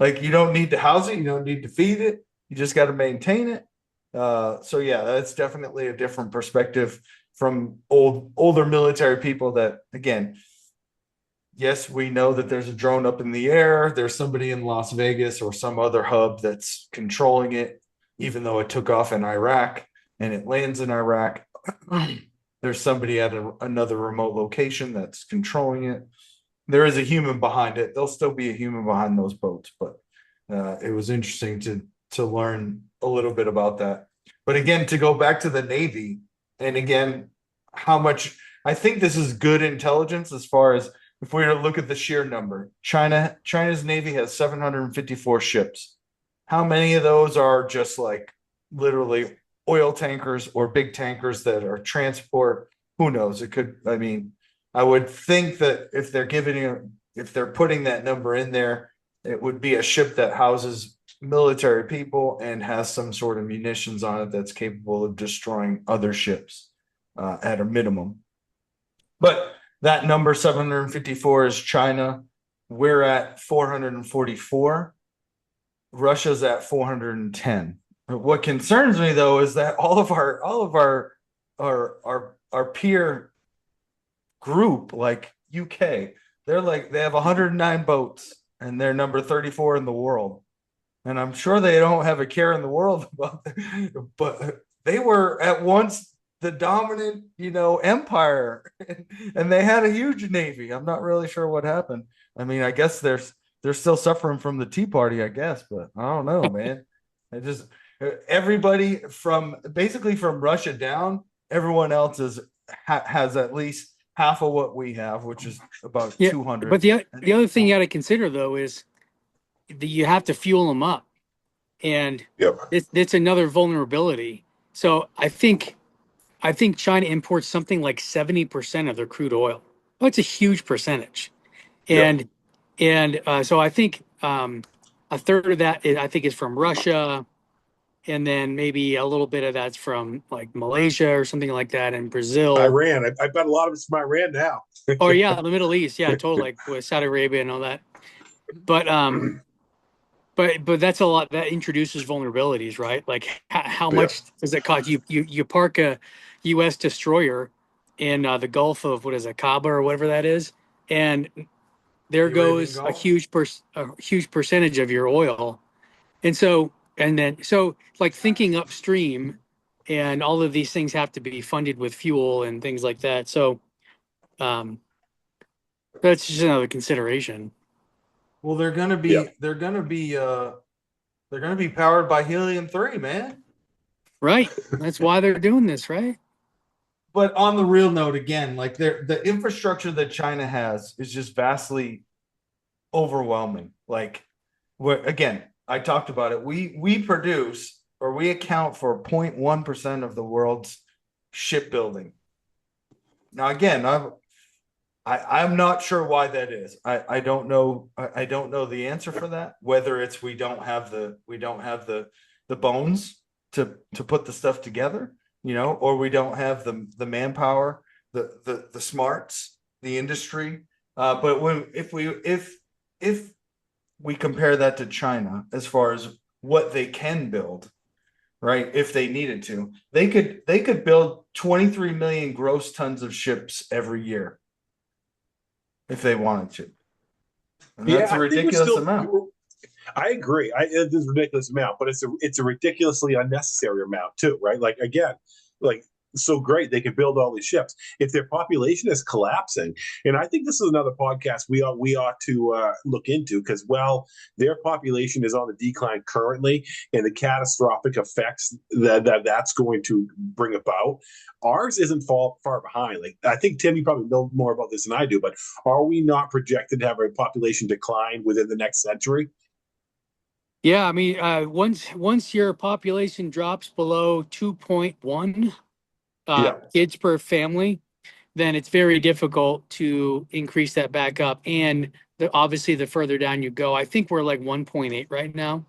Like, you don't need to house it, you don't need to feed it, you just got to maintain it. So yeah, that's definitely a different perspective from older military people that, again, yes, we know that there's a drone up in the air, there's somebody in Las Vegas or some other hub that's controlling it, even though it took off in Iraq and it lands in Iraq. There's somebody at another remote location that's controlling it. There is a human behind it. There'll still be a human behind those boats, but it was interesting to learn a little bit about that. But again, to go back to the Navy, and again, how much I think this is good intelligence as far as, if we were to look at the sheer number, China's Navy has 754 ships. How many of those are just like literally oil tankers or big tankers that are transport? Who knows? It could, I mean, I would think that if they're putting that number in there, it would be a ship that houses military people and has some sort of munitions on it that's capable of destroying other ships at a minimum. But that number 754 is China. We're at 444. Russia's at 410. What concerns me though is that all of our peer group, like UK, they have 109 boats and they're number 34 in the world. And I'm sure they don't have a care in the world about that, but they were at once the dominant, empire, and they had a huge navy. I'm not really sure what happened. I mean, I guess they're still suffering from the Tea Party, I guess, but I don't know, man. I just everybody from basically from Russia down, everyone else has at least half of what we have, which is about 200. But the other thing you got to consider though is that you have to fuel them up, and Yep. it's another vulnerability. So I think China imports something like 70% of their crude oil. Oh, it's a huge percentage, and so I think a third of that I think is from Russia, and then maybe a little bit of that's from like Malaysia or something like that, and Brazil. Iran. I bet a lot of it's from Iran now. Oh yeah, the Middle East, yeah, totally, like with Saudi Arabia and all that. But that's a lot that introduces vulnerabilities, right? Like how much does it cost? You park a U.S. destroyer in the Gulf of what is it, Cabo or whatever that is, and there goes a huge percentage of your oil, and so like thinking upstream, and all of these things have to be funded with fuel and things like that. So that's just another consideration. Well, they're gonna be powered by helium-3, man. Right. That's why they're doing this, right? But on the real note, again, like the infrastructure that China has is just vastly overwhelming. Like, again, I talked about it. We produce, or we account for 0.1% of the world's shipbuilding. Now, again, I'm not sure why that is. I don't know. I don't know the answer for that. Whether it's we don't have the bones to put the stuff together, or we don't have the manpower, the smarts, the industry. But if we compare that to China as far as what they can build, right? If they needed to, they could build 23 million gross tons of ships every year if they wanted to. And that's a ridiculous amount. I agree. It is a ridiculous amount, but it's a ridiculously unnecessary amount too, right? Like, again, like so great. They can build all these ships. If their population is collapsing, and I think this is another podcast we ought to look into, because their population is on the decline currently, and the catastrophic effects that's going to bring about. Ours isn't far behind. Like, I think, Tim, you probably know more about this than I do, but are we not projected to have a population decline within the next century? Yeah, I mean, once your population drops below 2.1 Yeah. kids per family, then it's very difficult to increase that back up. And obviously, the further down you go, I think we're like 1.8 right now.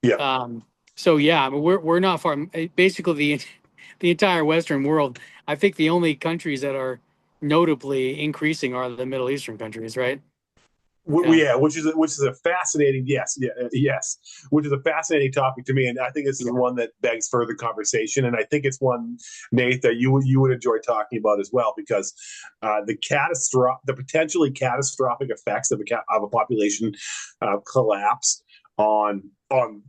Yeah. So yeah, I mean, we're not far. Basically, the entire Western world. I think the only countries that are notably increasing are the Middle Eastern countries, right? Yeah, which is a fascinating yes, which is a fascinating topic to me, and I think this is one that begs further conversation, and I think it's one, Nate, that you would enjoy talking about as well, because the potentially catastrophic effects of a population collapse on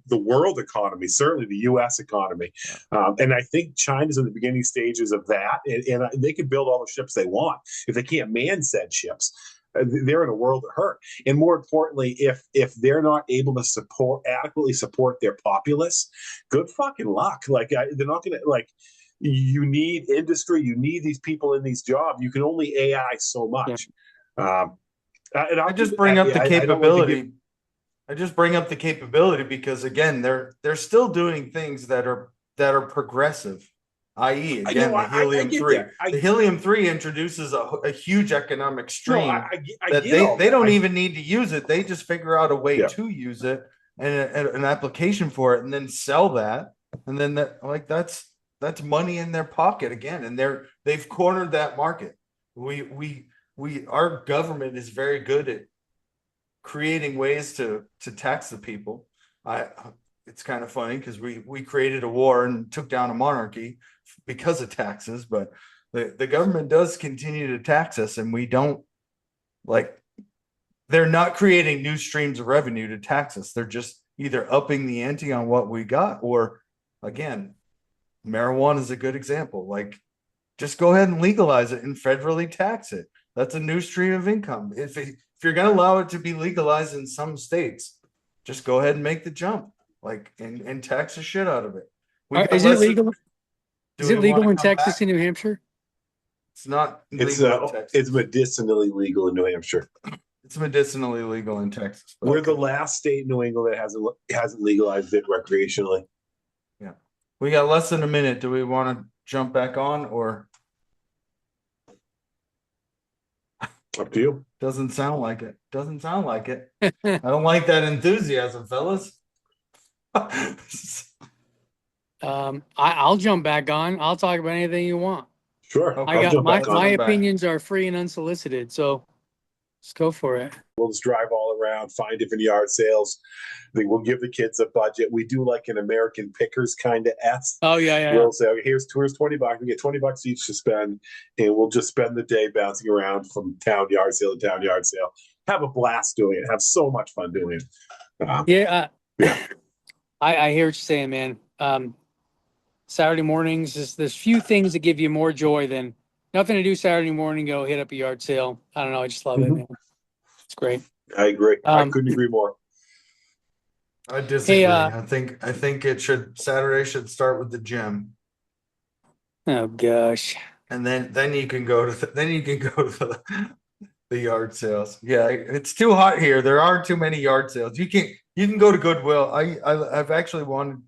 the world economy, certainly the U.S. economy, and I think China's in the beginning stages of that, and they can build all the ships they want. If they can't man said ships, they're in a world of hurt. And more importantly, if they're not able to adequately support their populace, good fucking luck. Like, they're not going to, like, you need industry, you need these people in these jobs. You can only AI so much. And I just bring up the capability. I just bring up the capability because, again, they're still doing things that are progressive, i.e., again, the helium-3. The helium-3 introduces a huge economic stream that they don't even need to use it. They just figure out a way to use it and an application for it, and then sell that, and then that's money in their pocket again, and they've cornered that market. Our government is very good at creating ways to tax the people. It's kind of funny because we created a war and took down a monarchy because of taxes, but the government does continue to tax us, and we don't, like, they're not creating new streams of revenue to tax us. They're just either upping the ante on what we got, or, again, marijuana is a good example. Like, just go ahead and legalize it and federally tax it. That's a new stream of income. If you're going to allow it to be legalized in some states, just go ahead and make the jump, like, and tax the shit out of it. Is it legal? Is it legal in Texas and New Hampshire? It's not legal in Texas. It's medicinally legal in New Hampshire. It's medicinally legal in Texas. We're the last state in New England that hasn't legalized it recreationally. Yeah. We got less than a minute. Do we want to jump back on, or? Up to you. Doesn't sound like it. I don't like that enthusiasm, fellas. I'll jump back on. I'll talk about anything you want. Sure. Okay. My opinions are free and unsolicited, so let's go for it. We'll just drive all around, find different yard sales. We'll give the kids a budget. We do like an American Pickers kind of S. Oh yeah. We'll say, okay, here's $20. We get $20 each to spend, and we'll just spend the day bouncing around from town yard sale to town yard sale. Have a blast doing it. Have so much fun doing it. I hear what you're saying, man. Saturday mornings, there's few things that give you more joy than nothing to do Saturday morning, go hit up a yard sale. I don't know. I just love it, man. It's great. I agree. I couldn't agree more. I disagree. I think Saturday should start with the gym. Oh gosh. And then you can go to the yard sales. Yeah, it's too hot here. There aren't too many yard sales. You can go to Goodwill. I actually want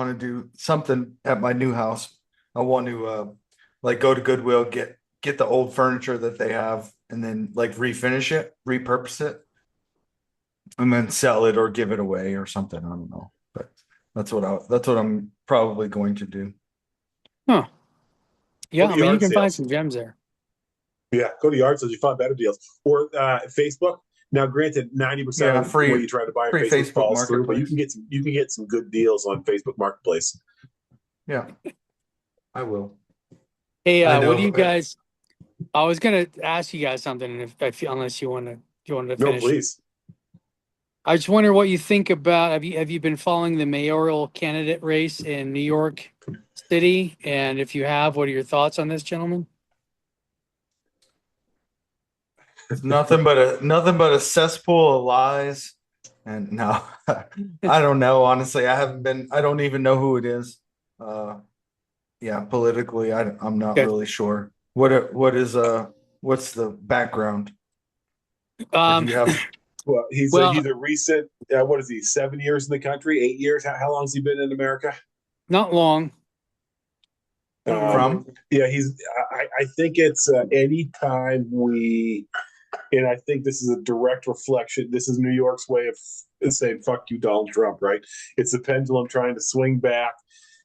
to do something at my new house. I want to go to Goodwill, get the old furniture that they have, and then refinish it, repurpose it, and then sell it or give it away or something. I don't know, but that's what I'm probably going to do. Huh? Yeah, I mean, you can find some gems there. Yeah, go to yard sales. You find better deals, or Facebook. Now, granted, 90% of what you try to buy on Facebook falls through, but you can get some good deals on Facebook Marketplace. Yeah, I will. Hey, what do you guys? I was gonna ask you guys something, unless you want to finish. No, please. I just wonder what you think about. Have you been following the mayoral candidate race in New York City? And if you have, what are your thoughts on this, gentleman? It's nothing but a cesspool of lies. And no, I don't know. Honestly, I don't even know who it is. Uh, yeah, politically, I'm not Okay. really sure. What's the background? Or do Um, you have, Well, well, he's a recent. What is he? 7 years in the country? 8 years? How long has he been in America? not long. Um, from? yeah, I think it's any time and I think this is a direct reflection. This is New York's way of saying "fuck you, Donald Trump." Right? It's the pendulum trying to swing back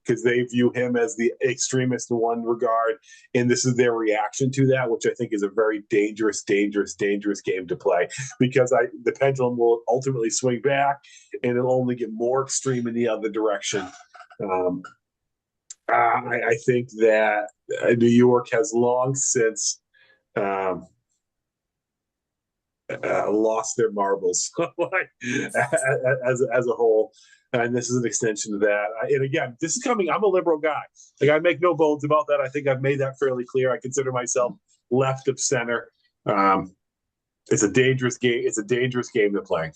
because they view him as the extremist in one regard, and this is their reaction to that, which I think is a very dangerous, dangerous, dangerous game to play because the pendulum will ultimately swing back, and it'll only get more extreme in the other direction. Um, I think that New York has long since um, lost their marbles like, as a whole. And this is an extension of that. And again, this is coming. I'm a liberal guy. Like I make no bones about that. I think I've made that fairly clear. I consider myself left of center. Um, it's a dangerous game. It's a dangerous game to play.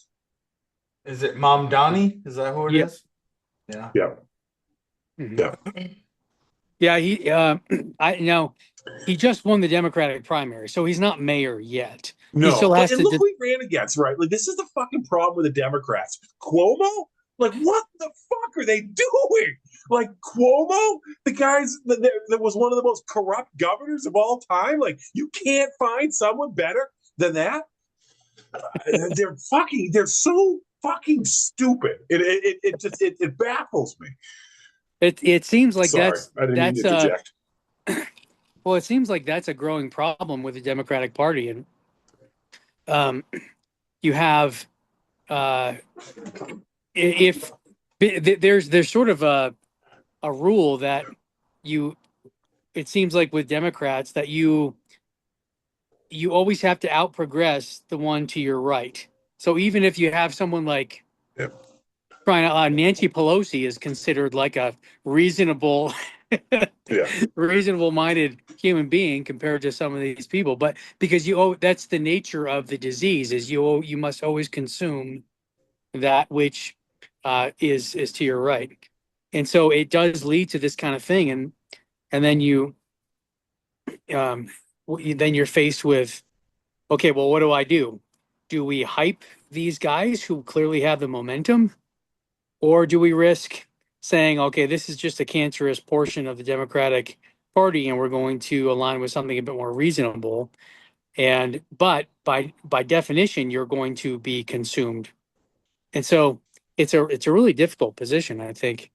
Is it Mom Donnie? Is that who it Yeah. is? Yeah. Yeah, Mhm. yeah. Yeah, I know he just won the Democratic primary, so he's not mayor yet. He No, still but has and to. look who he ran against, right? Like this is the fucking problem with the Democrats. Cuomo, like what the fuck are they doing? Like Cuomo, the guys that was one of the most corrupt governors of all time. Like you can't find someone better than that. They're so fucking stupid. It baffles me. It seems like Sorry, I didn't mean to that's interject. well, it seems like that's a growing problem with the Democratic Party, and um, you have uh, if there's sort of a rule that you it seems like with Democrats that you always have to out progress the one to your right. So even if you have someone like Yep. trying Nancy Pelosi is considered like a reasonable Yeah. reasonable minded human being compared to some of these people, but because that's the nature of the disease is you must always consume that which is to your right, and so it does lead to this kind of thing, and then um, then you're faced with, okay, well, what do I do? Do we hype these guys who clearly have the momentum, or do we risk saying, okay, this is just a cancerous portion of the Democratic Party and we're going to align with something a bit more reasonable? And but by definition, you're going to be consumed. And so it's a really difficult position, I think.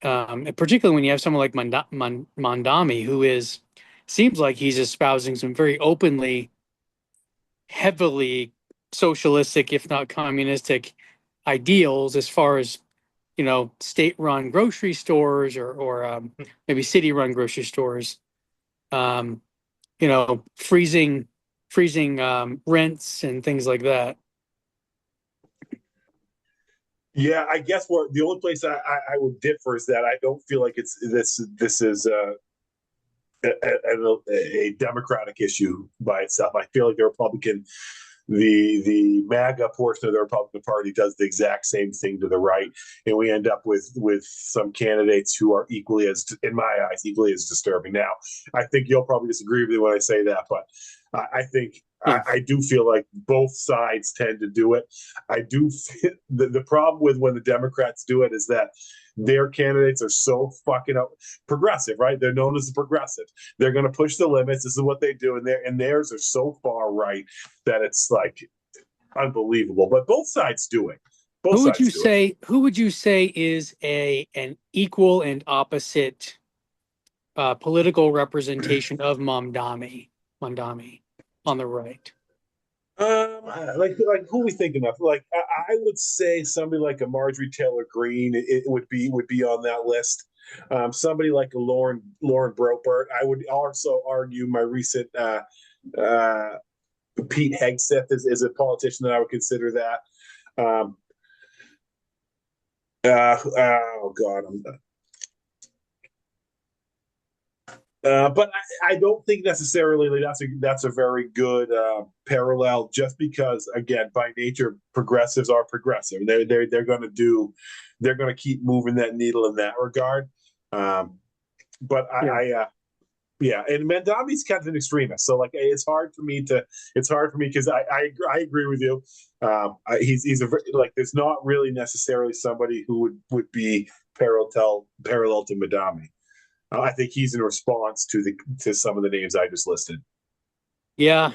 And particularly when you have someone like Mondami, who is seems like he's espousing some very openly, heavily socialistic, if not communistic, ideals as far as state-run grocery stores or maybe city-run grocery stores. Freezing rents and things like that. Yeah, I guess what the only place I would differ is that I don't feel like it's this is a Democratic issue by itself. I feel like the Republican, the MAGA portion of the Republican Party does the exact same thing to the right, and we end up with some candidates who are equally as, in my eyes, equally as disturbing. Now, I think you'll probably disagree with me when I say that, but I think Yeah. I do feel like both sides tend to do it. I do. The problem with when the Democrats do it is that their candidates are so fucking progressive, right? They're known as the progressive. They're going to push the limits. This is what they do, and theirs are so far right that it's like unbelievable. But both sides do it. Both Who would you sides do it. say? Who would you say is an equal and opposite political representation of Mondami on the right? Like who are we thinking of? Like I would say somebody like a Marjorie Taylor Greene it would be on that list. Somebody like a Lauren Brobert. I would also argue my recent uh, Pete Hegseth is a politician that I would consider that. Um, oh God, but I don't think necessarily like that's a very good parallel. Just because, again, by nature, progressives are progressive. They're going to do, they're going to keep moving that needle in that regard. Um, but Yeah. yeah, and Mandami's kind of an extremist, so like it's hard for me because I agree with you. He's like there's not really necessarily somebody who would be parallel to Mandami. I think he's in response to some of the names I just listed. Yeah.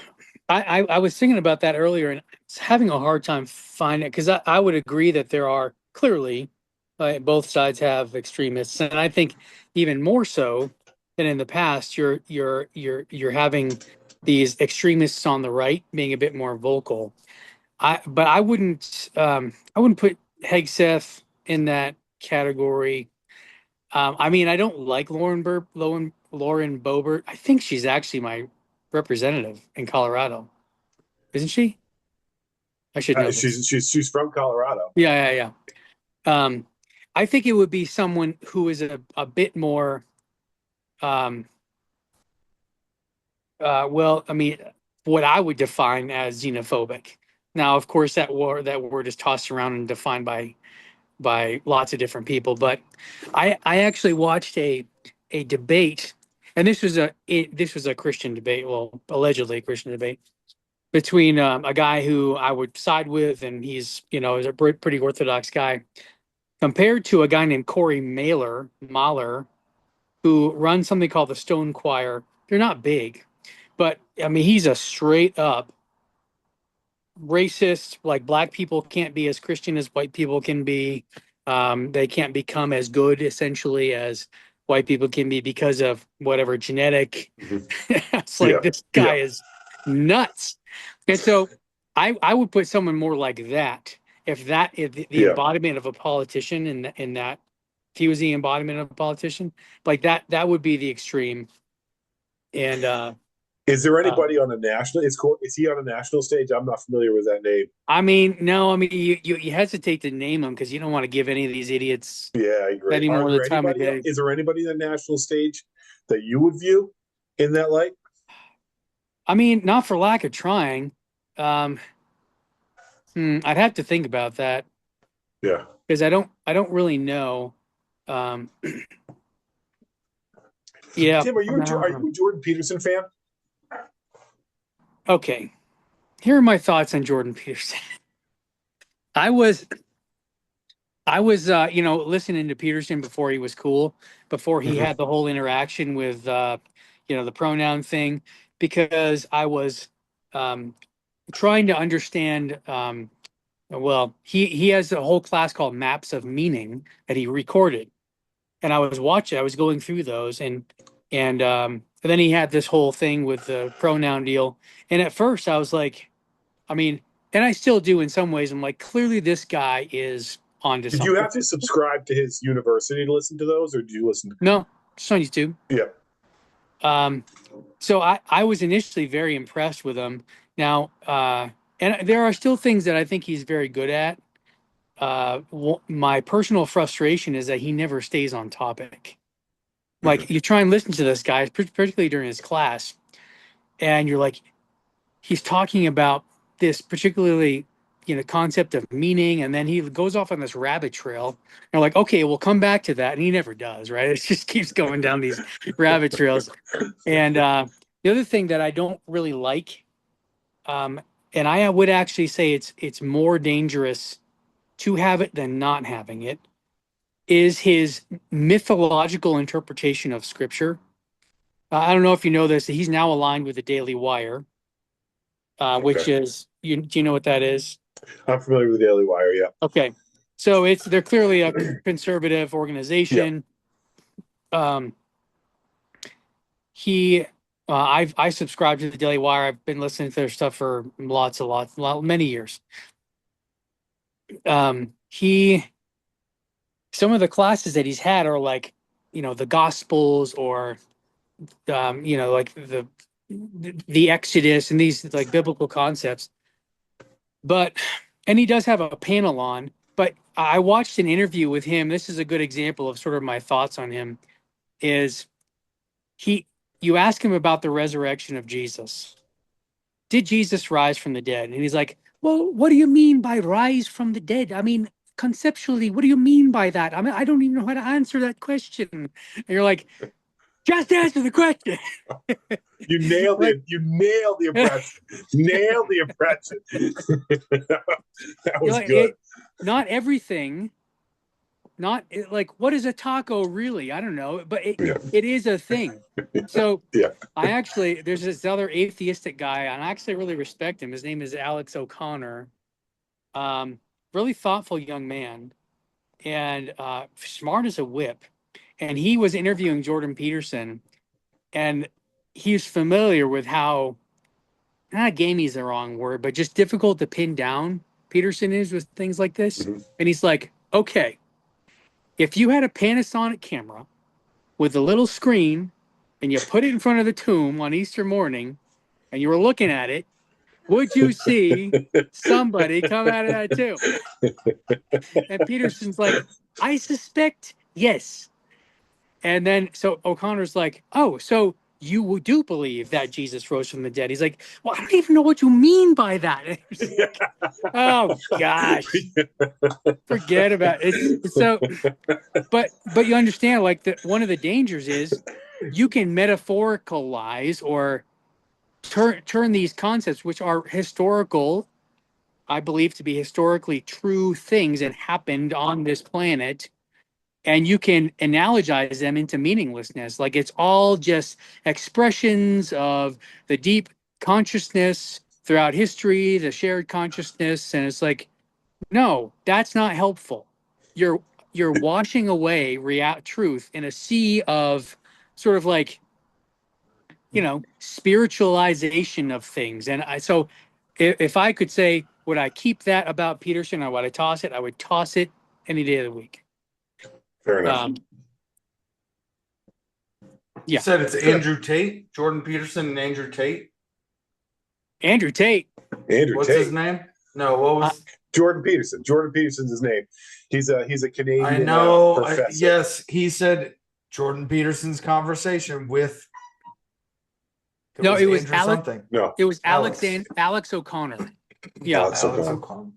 I was thinking about that earlier and I was having a hard time finding it because I would agree that there are clearly both sides have extremists, and I think even more so than in the past, you're having these extremists on the right being a bit more vocal. But I wouldn't put Hegseth in that category. I mean, I don't like Lauren Boebert. I think she's actually my representative in Colorado, isn't she? I should know this. She's from Colorado. Yeah, yeah, yeah. I think it would be someone who is a bit more, um, well, I mean, what I would define as xenophobic. Now, of course, that word is tossed around and defined by lots of different people. But I actually watched a debate, and this was a Christian debate, well, allegedly a Christian debate between a guy who I would side with, and he's is a pretty orthodox guy, compared to a guy named Corey Mahler, who runs something called the Stone Choir. They're not big, but I mean he's a straight up racist. Like black people can't be as Christian as white people can be. They can't become as good essentially as white people can be because of whatever genetic. Mhm. It's like Yeah, this yeah, guy is nuts. And so I would put someone more like that. If the yeah. embodiment of a politician in that if he was the embodiment of a politician, like that would be the extreme. And Is there uh, anybody on a national? Is he on a national stage? I'm not familiar with that name. I mean, no, I mean you hesitate to name them because you don't want to give any of these idiots Yeah, I agree. any Are more of the there time of anybody? day. Is there anybody on the national stage that you would view in that light? I mean, not for lack of trying. Um, I'd have to think about that Yeah. because I don't really know. Um, yeah. Tim, are you a Jordan Peterson fan? Okay. Here are my thoughts on Jordan Peterson. I was listening to Peterson before he was cool, before he Mm-hmm. had the whole interaction with the pronoun thing, because I was um trying to understand. Well, he has a whole class called Maps of Meaning that he recorded, and I was going through those, and then he had this whole thing with the pronoun deal. And at first, I was like, I mean, and I still do in some ways. I'm like, clearly this guy is onto Did you something. have to subscribe to his university to listen to those, or did you listen? No, just on YouTube. Yeah. Um, so I was initially very impressed with him. Now, and there are still things that I think he's very good at. My personal frustration is that he never stays on topic. Like you try and listen to this guy, particularly during his class, and you're like, he's talking about this particularly, concept of meaning, and then he goes off on this rabbit trail. And like, okay, we'll come back to that, and he never does, right? It just keeps going down these rabbit trails. And the other thing that I don't really like, um, and I would actually say it's more dangerous to have it than not having it, is his mythological interpretation of scripture. I don't know if you know this. He's now aligned with the Daily Wire, which Okay. is do you know what that is? I'm familiar with the Daily Wire. Yeah. Okay, so they're clearly a conservative Yeah. organization. Um, he, I subscribe to the Daily Wire. I've been listening to their stuff for many years. He Some of the classes that he's had are like, the Gospels or like the Exodus and these like biblical concepts. But and he does have a panel on, but I watched an interview with him. This is a good example of sort of my thoughts on him. Is he? You ask him about the resurrection of Jesus. Did Jesus rise from the dead? And he's like, well, what do you mean by rise from the dead? I mean, conceptually, what do you mean by that? I mean, I don't even know how to answer that question. And you're like, just answer the question. You nailed Like- it. You nailed the impression. Nailed the impression. That was like, good. not everything, like, what is a taco really? I don't know, but Yeah. it is a thing. So Yeah. there's this other atheistic guy, and I actually really respect him. His name is Alex O'Connor. Really thoughtful young man, and smart as a whip. And he was interviewing Jordan Peterson, and he's familiar with how, not gamey is the wrong word, but just difficult to pin down Peterson is with things like this. Mhm. And he's like, okay, if you had a Panasonic camera with a little screen and you put it in front of the tomb on Easter morning and you were looking at it, would you see somebody come out of that tomb? And Peterson's like, I suspect yes. And then so O'Connor's like, oh, so you do believe that Jesus rose from the dead? He's like, well, I don't even know what you mean by that. Oh gosh, forget about it. So, but you understand, like, that one of the dangers is you can metaphoricalize or turn these concepts, which are historical, I believe to be historically true things that happened on this planet, and you can analogize them into meaninglessness. Like it's all just expressions of the deep consciousness throughout history, the shared consciousness, and it's like, no, that's not helpful. You're washing away truth in a sea of sort of like, spiritualization of things. And so if I could say, would I keep that about Peterson or would I toss it? I would toss it any day of the week. Fair enough. You Yeah. said it's Andrew Tate, Jordan Peterson, and Andrew Tate. Andrew Tate. Andrew What's Tate. his name? No, what was? Jordan Peterson. Jordan Peterson's his name. He's a Canadian I know. professor. Yes, he said Jordan Peterson's conversation with. No, it was Andrew Alex. something. No, It was Alex. Alex O'Connor. Yeah. Alex Alex O'Connor. O'Connor.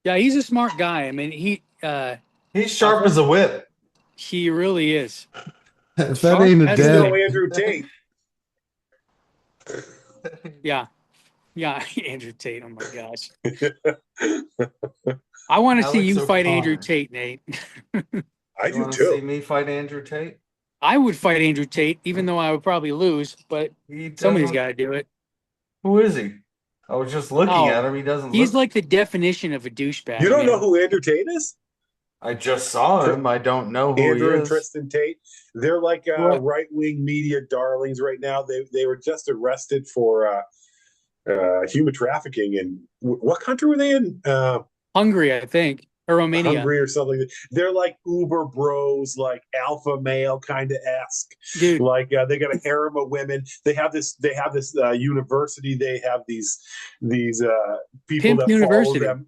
Yeah, he's a smart guy. I mean, He's sharp as a whip. he really is. If that ain't a That's You know dad, Andrew Tate. Yeah. Yeah, Andrew Tate. Oh my gosh. I want to see Alex you fight O'Connor. Andrew Tate, Nate. I You do want to see too. me fight Andrew Tate? I would fight Andrew Tate, even though I would probably lose, but He somebody's doesn't- got to do it. Who is he? I was just looking Oh, at him. He doesn't He's look. like the definition of a douchebag. You don't man. know who Andrew Tate is? I just saw him. I don't know who Andrew he and is. Tristan Tate. They're like What? right-wing media darlings right now. They were just arrested for human trafficking. In what country were they in? Hungary, I think, or Romania. Hungary or something. They're like uber bros, like alpha male kind of esque. Dude, Like they got a harem of women. They have this university. They have these people Pimp that University. follow them.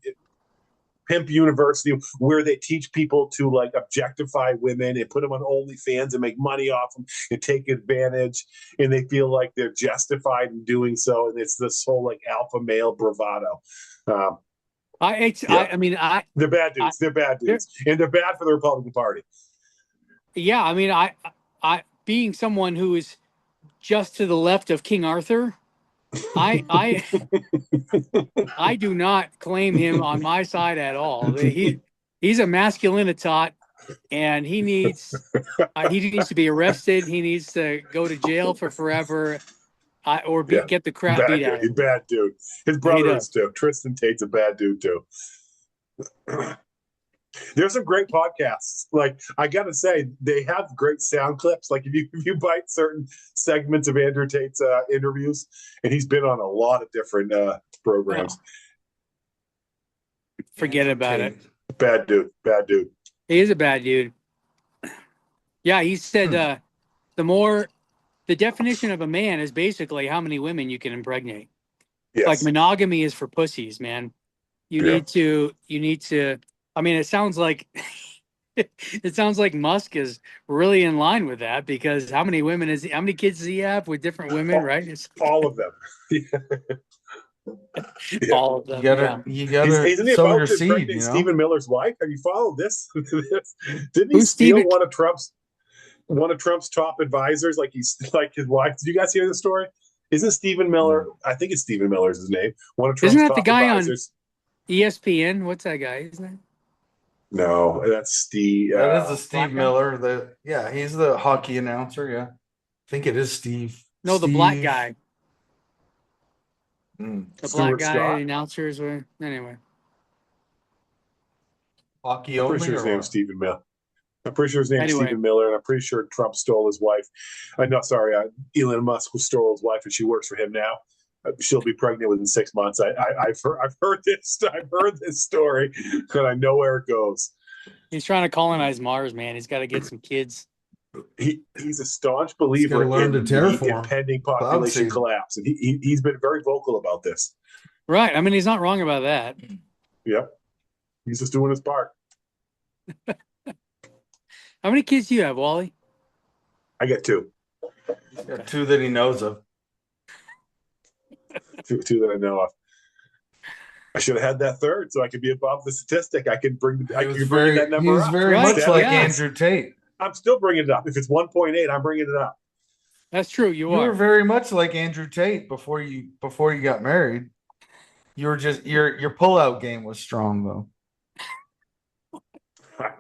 Pimp University, where they teach people to like objectify women and put them on OnlyFans and make money off them and take advantage, and they feel like they're justified in doing so. And it's this whole like alpha male bravado. I mean, They're bad dudes. They're bad dudes, and they're bad for the Republican Party. yeah, I mean, I being someone who is just to the left of King Arthur, I do not claim him on my side at all. He's a masculinitot, and he needs to be arrested. He needs to go to jail for forever, or get the crap beat out of He's him. bad dude. His brother is too. Tristan Tate's a bad dude too. There's some great podcasts. Like I gotta say, they have great sound clips. Like if you bite certain segments of Andrew Tate's interviews, and he's been on a lot of different programs. Forget Andrew about Tate. it. Bad dude. Bad dude. He is a bad dude. Yeah, he said the definition of a man is basically how many women you can impregnate. Yes. Like monogamy is for pussies, man. you Yeah. need to. I mean, it sounds like it sounds like Musk is really in line with that because how many kids does he have with different women, right? It's All of them. Yeah. all of them. Yeah. You gotta Isn't he sow about your to seed, impregnate you know? Stephen Miller's wife? Have you followed this? Didn't he Who's steal Stephen? one of Trump's top advisors? Like he's like his wife. Did you guys hear the story? Isn't Stephen Miller? I think it's Stephen Miller's his name. One of Isn't Trump's that the top guy on advisors. ESPN? What's that guy? Isn't that No, that's Steve. That is a black Steve guy? Miller. Yeah, he's the hockey announcer. Yeah, I think it is Steve. No, the black Steve. guy. The black Stuart guy, Scott. the announcers were anyway. Hockey I'm pretty only sure his or name's what? Stephen Miller. I'm pretty sure his name's Anyway. Stephen Miller, and I'm pretty sure Trump stole his wife. No, sorry, Elon Musk stole his wife, and she works for him now. She'll be pregnant within 6 months. I've heard this. I've heard this story, and I know where it goes. He's trying to colonize Mars, man. He's got to get some kids. He's a staunch believer gotta learn in to the terraform. impending Cloud population seed. collapse, and he's been very vocal about this. Right. I mean, he's not wrong about that. Yep, he's just doing his part. How many kids do you have, Wally? I get two Got two that he knows of. that I know of. I should have had that third, so I could be above the statistic. I could bring that He number was up. very Right, much like yeah. Andrew Tate. I'm still bringing it up. If it's 1.8, I'm bringing it up. That's true. You You were are. very much like Andrew Tate before you got married. You were just your pullout game was strong though. I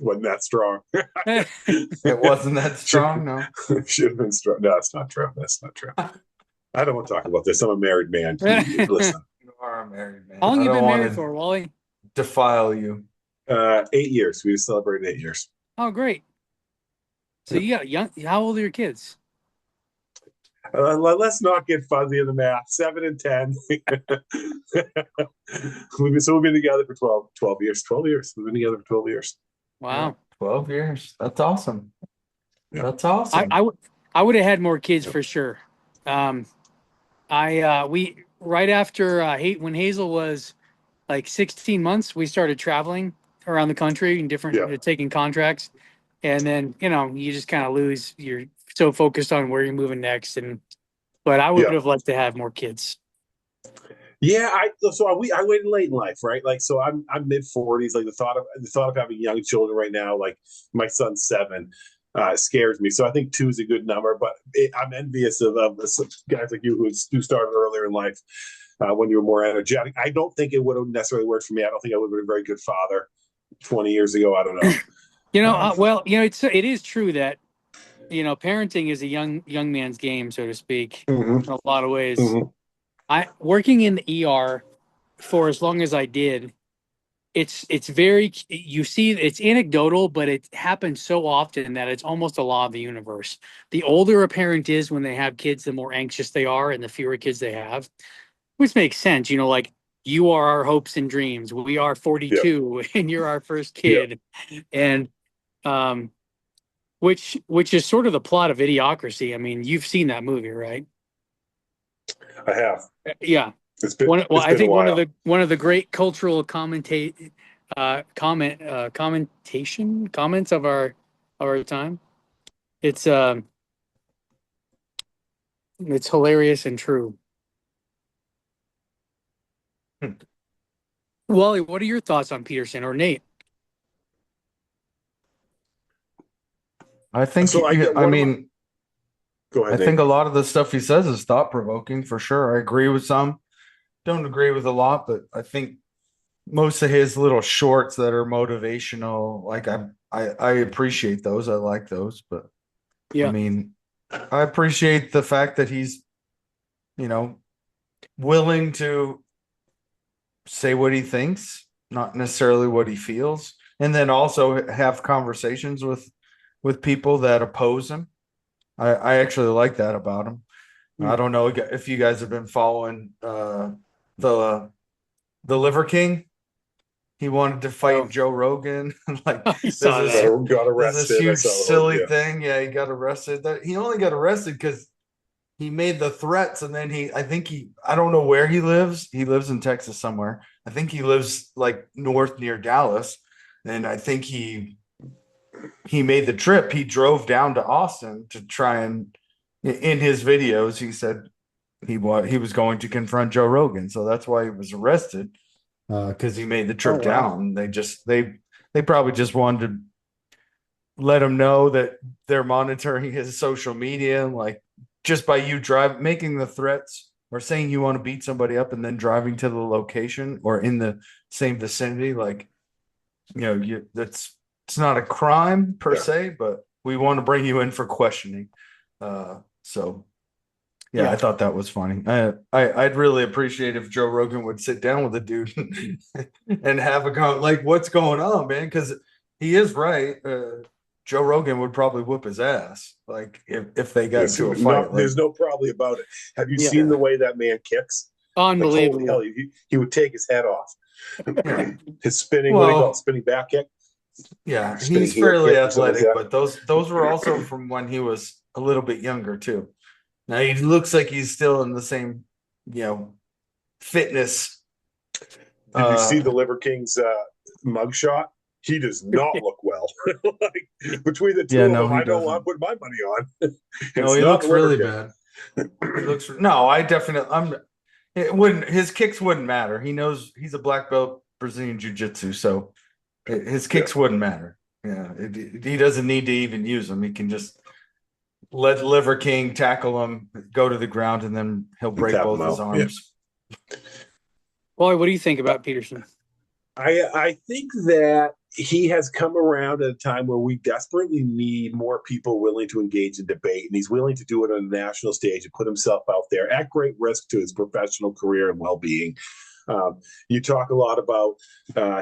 wasn't that strong. It wasn't that strong, no. Should have been strong. No, that's not true. That's not true. I don't want to talk about this. I'm a married man. Listen, You are a married man. How long I you don't been wanna married for, Wally? defile you. 8 years. We just celebrated 8 years. Oh, great. So you got young. How old are your kids? Let's not get fuzzy in the math. 7 and 10. We've been together for 12 years. 12 years. We've been together for 12 years. Wow. 12 years. That's awesome. Yeah. That's awesome. I would have had more kids for sure. We right after when Hazel was like 16 months, we started traveling around the country and taking contracts, and then you just kind of lose. You're so focused on where you're moving next, but I would have liked to have more kids. Yeah, I waited late in life, right? Like, so I'm mid 40s. Like the thought of having young children right now, like my son's 7, scares me. So I think 2 is a good number, but I'm envious of guys like you who started earlier in life when you were more energetic. I don't think it would have necessarily worked for me. I don't think I would have been a very good father 20 years ago. I don't know. It is true that parenting is a young man's game, so to speak, Mhm. in a lot of ways. Mhm. I working in the ER for as long as I did, it's anecdotal, but it happens so often that it's almost a law of the universe. The older a parent is when they have kids, the more anxious they are and the fewer kids they have, which makes sense. Like you are our hopes and dreams. We are 42 and you're our first kid. And which is sort of the plot of Idiocracy. I mean, you've seen that movie, right? I have. Yeah. It's been, I think a while. one of the great cultural comments of our time. It's hilarious and true. Wally, what are your thoughts on Peterson or Nate? I think So I go mean ahead. I think a lot of the stuff he says is thought provoking for sure. I agree with some. Don't agree with a lot, but I think most of his little shorts that are motivational, like I appreciate those. I like those, but Yeah. I mean, I appreciate the fact that he's, willing to say what he thinks, not necessarily what he feels, and then also have conversations with people that oppose him. I actually like that about him. I don't know if you guys have been following the Liver King. He wanted to fight Joe Rogan. Like I saw there's that. Got this arrested. huge silly thing. Yeah, he got arrested. He only got arrested because he made the threats, and then I don't know where he lives. He lives in Texas somewhere. I think he lives like north near Dallas, and I think he made the trip. He drove down to Austin to try and in his videos he said he was going to confront Joe Rogan. So that's why he was arrested because he made the Oh, trip wow. down. They probably just wanted to let him know that they're monitoring his social media, like just by you making the threats or saying you want to beat somebody up and then driving to the location or in the same vicinity, like that's it's not a crime per se, but we want to bring you in for questioning. So yeah, I Yeah. thought that was funny. I'd really appreciate if Joe Rogan would sit down with the dude and have a go like, what's going on, man? Because he is right. Joe Rogan would probably whoop his ass, like if they got into a fight. Like, There's no probably about it. Have you Yeah. seen the way that man kicks? Like holy hell, Unbelievable. he would take his head off. yeah, His spinning, what do you call it? well, Spinning back kick, yeah, spinning he's heel fairly kick or something like athletic, that. but those were also from when he was a little bit younger too. Now he looks like he's still in the same, fitness. Did you see Uh, the Liver King's mugshot? He does not look well. Like between the two yeah, of no, them, he I know what I doesn't. put my money on. No, It's he not looks the Liver really King. bad. He looks no, I definitely I'm it wouldn't his kicks wouldn't matter. He knows he's a black belt Brazilian jiu-jitsu, so his Yeah, kicks wouldn't matter. He doesn't need to even use them. He can just let Liver King tackle him, go to the ground, and then he'll and break tap him both his out. Yeah. arms. Boy, what do you think about Peterson? I think that he has come around at a time where we desperately need more people willing to engage in debate, and he's willing to do it on a national stage and put himself out there at great risk to his professional career and well-being. You talk a lot about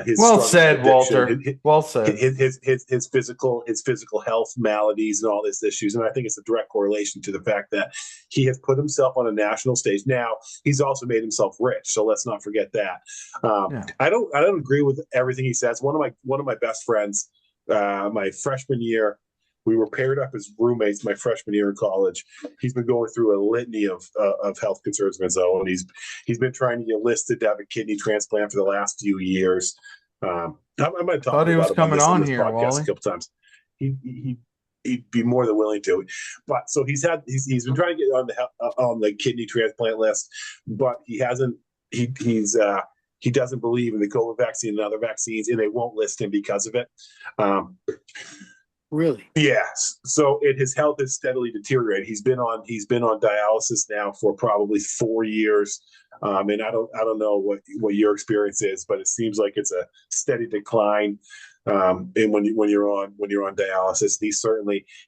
his Well struggles with said, Walter. addiction, Well said. his physical health maladies and all these issues, and I think it's a direct correlation to the fact that he has put himself on a national stage. Now he's also made himself rich, so let's not forget that. Yeah. I don't agree with everything he says. One of my best friends, my freshman year, we were paired up as roommates my freshman year in college. He's been going through a litany of health concerns of his own. He's been trying to get listed to have a kidney transplant for the last few years. I might talk Thought he was about him on coming this on this here, podcast a Wally. couple times. He'd be more than willing to. But so he's been trying to get on the kidney transplant list, but he hasn't. He doesn't believe in the COVID vaccine and other vaccines, and they won't list him because of it. Really? Yes. So his health has steadily deteriorated. He's been on dialysis now for probably 4 years. And I don't know what your experience is, but it seems like it's a steady decline. And when you're on dialysis,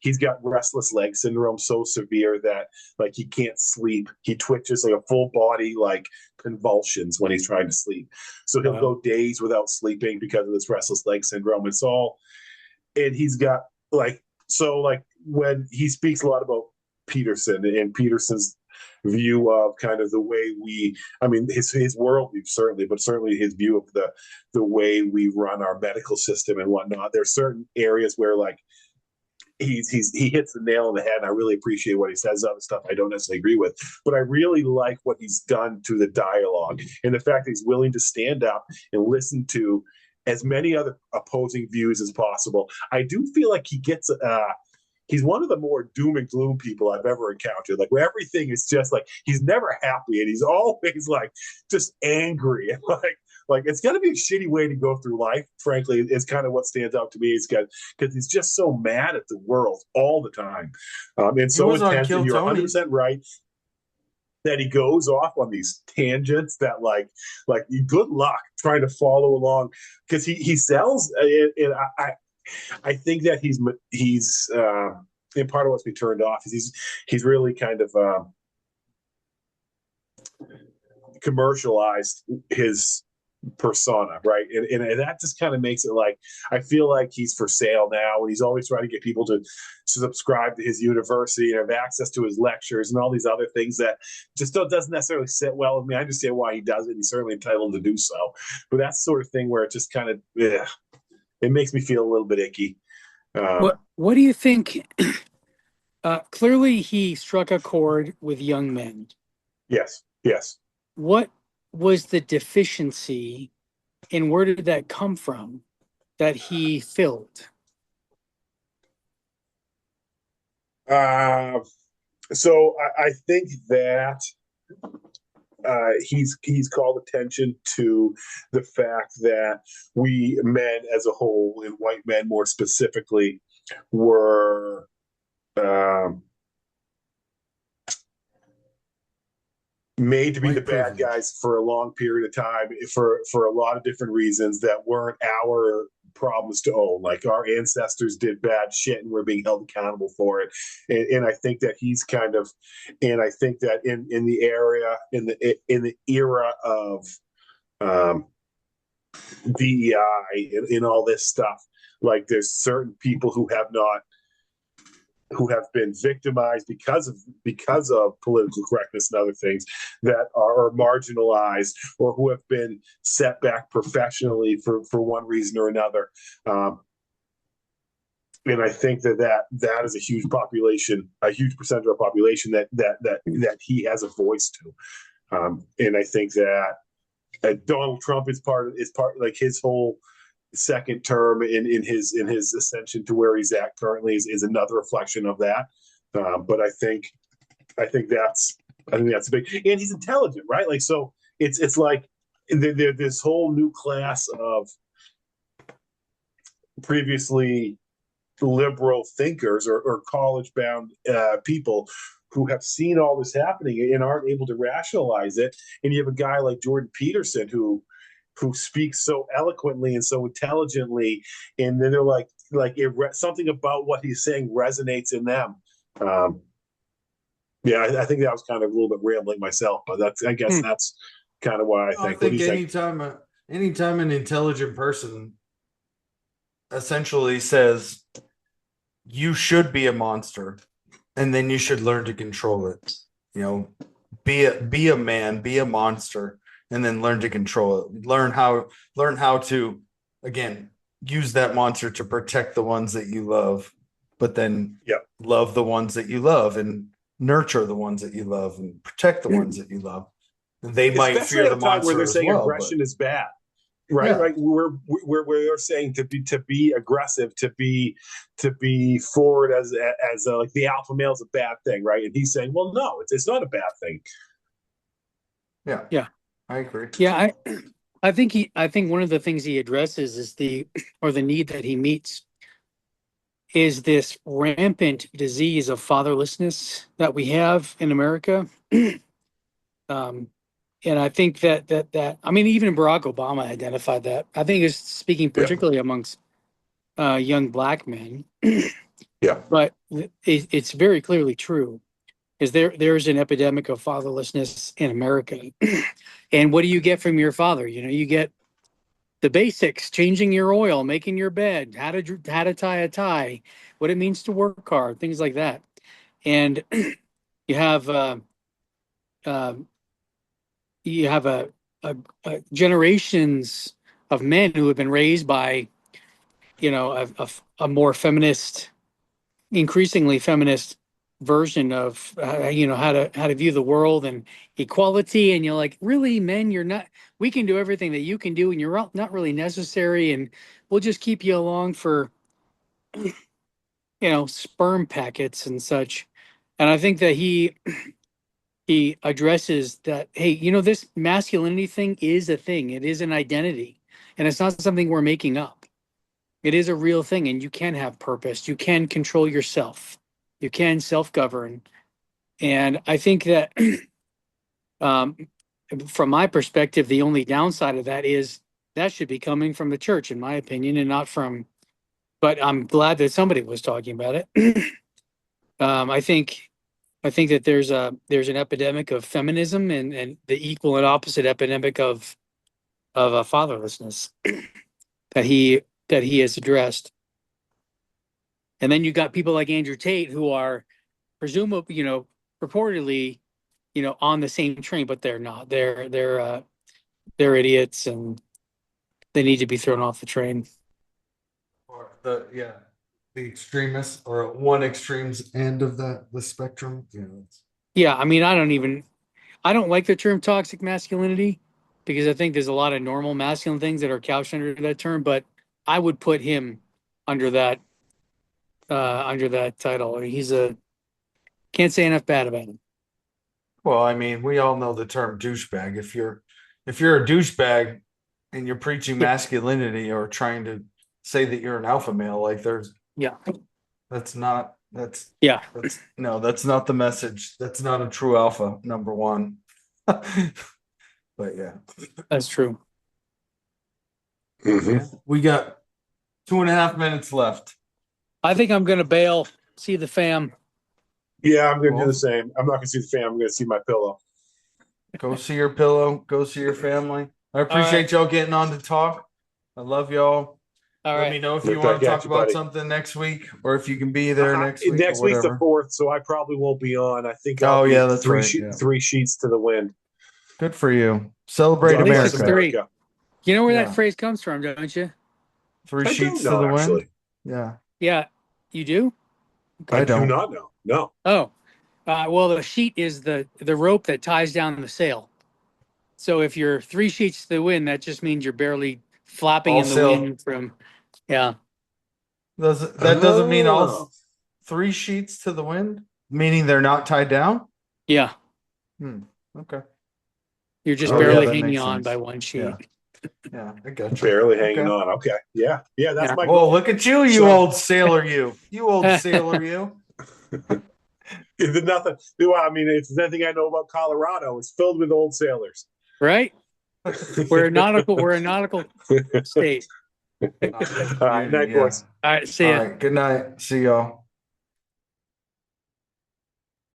he's got restless leg syndrome so severe that like he can't sleep. He twitches like a full body like convulsions when he's trying to sleep. So he'll go days without sleeping because of this restless leg syndrome. And he's got like when he speaks a lot about Peterson and Peterson's view of kind of the way his worldview certainly, but certainly his view of the way we run our medical system and whatnot. There's certain areas where like he hits the nail on the head, and I really appreciate what he says. Other stuff I don't necessarily agree with, but I really like what he's done to the dialogue and the fact that he's willing to stand up and listen to as many other opposing views as possible. I do feel like he's one of the more doom and gloom people I've ever encountered. Like where everything is just like he's never happy and he's always like just angry and like it's gonna be a shitty way to go through life. Frankly, is kind of what stands out to me. Because he's just so mad at the world all the time, and He so was on intense. And you're Kill 100% right that he goes off on these tangents that like good luck trying to follow along because he sells and I think that he's and part of what's been turned off is he's really kind of commercialized his persona, right? And that just kind of makes it like I feel like he's for sale now, and he's always trying to get people to subscribe to his university and have access to his lectures and all these other things that just doesn't necessarily sit well with me. I understand why he does it. He's certainly entitled to do so, but that's the sort of thing where it just kind of it makes me feel a little bit icky. What do you think? Clearly, he struck a chord with young men. Yes, yes. What was the deficiency, and where did that come from that he filled? Uh, so I think that he's called attention to the fact that we men as a whole, and white men more specifically, were um, made to be the White bad privilege. guys for a long period of time for a lot of different reasons that weren't our problems to own. Like our ancestors did bad shit and we're being held accountable for it. And I think that he's kind of, and I think that in the area in the era of um, DEI and all this stuff, like there's certain people who have been victimized because of political correctness and other things that are marginalized or who have been set back professionally for one reason or another. And I think that is a huge population, a huge percentage of the population that he has a voice to. And I think that Donald Trump is part like his whole second term in his ascension to where he's at currently is another reflection of that. But I think that's big, and he's intelligent, right? Like so, it's like this whole new class of previously liberal thinkers or college bound people who have seen all this happening and aren't able to rationalize it. And you have a guy like Jordan Peterson who speaks so eloquently and so intelligently, and then they're like something about what he's saying resonates in them. Um, yeah, I think that was kind of a little bit rambling myself, but I guess Hmm. that's kind of why I I think. What do think you think? anytime an intelligent person essentially says you should be a monster and then you should learn to control it. You know, be a man, be a monster, and then learn to control it. Learn how to again use that monster to protect the ones that you love, but then Yeah, love the ones that you love and nurture the ones that you love and protect the ones that you love. They might especially fear at the a time where they're monster as saying well, but aggression is bad. Right, yeah, right. We're saying to be aggressive, to be forward as like the alpha male is a bad thing, right? And he's saying, well, no, it's not a bad thing. yeah, Yeah, I agree. yeah. I think one of the things he addresses is or the need that he meets is this rampant disease of fatherlessness that we have in America. Um, and I think that I mean, even Barack Obama identified that. I think he's speaking Yeah, particularly amongst young black men, yeah, but it's very clearly true. Is there's an epidemic of fatherlessness in America, and what do you get from your father? You know, you get the basics: changing your oil, making your bed, how to tie a tie, what it means to work hard, things like that. And you have uh, you have a generations of men who have been raised by a more feminist, increasingly feminist version of how to view the world and equality. And you're like, really, men, you're not. We can do everything that you can do, and you're not really necessary. And we'll just keep you along for sperm packets and such. And I think that he addresses that, hey, this masculinity thing is a thing. It is an identity, and it's not something we're making up. It is a real thing, and you can have purpose. You can control yourself. You can self-govern. And I think that um, from my perspective, the only downside of that is that should be coming from the church, in my opinion, and not from. But I'm glad that somebody was talking about it. I think that there's an epidemic of feminism and the equal and opposite epidemic of fatherlessness that he has addressed. And then you got people like Andrew Tate who are presumably, purportedly, on the same train, but they're not. They're idiots and they need to be thrown off the train. Or the yeah. the extremists or at one extremes end of the spectrum. Yeah. Yeah, I mean, I don't like the term toxic masculinity because I think there's a lot of normal masculine things that are couched under that term, but I would put him under that title. I mean, can't say enough bad about him. Well, I mean, we all know the term douchebag. If you're a douchebag and you're preaching Yeah. masculinity or trying to say that you're an alpha male, like Yeah. that's not that's Yeah. that's no, that's not the message. That's not a true alpha, number one. But yeah. That's true. Mhm. We got 2.5 minutes left. I think I'm gonna bail, see the fam. Yeah, I'm going to do Well, the same. I'm not going to see the fam. I'm going to see my pillow. go see your pillow, go see your family. I appreciate y'all getting on to talk. I love y'all. All Let right. me know if Right you want back to at talk you, about buddy. something next week or if you can be there next week. Next or week's the whatever. 4th, so I probably won't be on. I think Oh, I'll be yeah, that's right, yeah. 3 sheets to the wind. Good for you. Celebrate God bless America. America. You know where Yeah. that phrase comes from, don't you? Three I sheets don't to know, the actually. wind. Yeah. Yeah, you do? I do don't. not know. No. Oh, well, the sheet is the rope that ties down the sail. So if you're 3 sheets to the wind, that just means you're barely flapping All in the sail. wind from, yeah. That doesn't mean Oh. all 3 sheets to the wind, meaning they're not tied down. Yeah. Okay. You're just Oh, barely yeah, that hanging makes on sense. by one sheet. Yeah. Yeah, I got you. Barely hanging Okay. on. Okay. Yeah. Yeah, that's Yeah. my Well, goal. look at you, you So- old sailor, you old sailor, you. There's nothing. Well, I mean, if there's anything I know about Colorado, it's filled with old sailors. Right? We're a nautical state. All right, night, Yeah. boys. All right, see All ya. right. Good night. See y'all.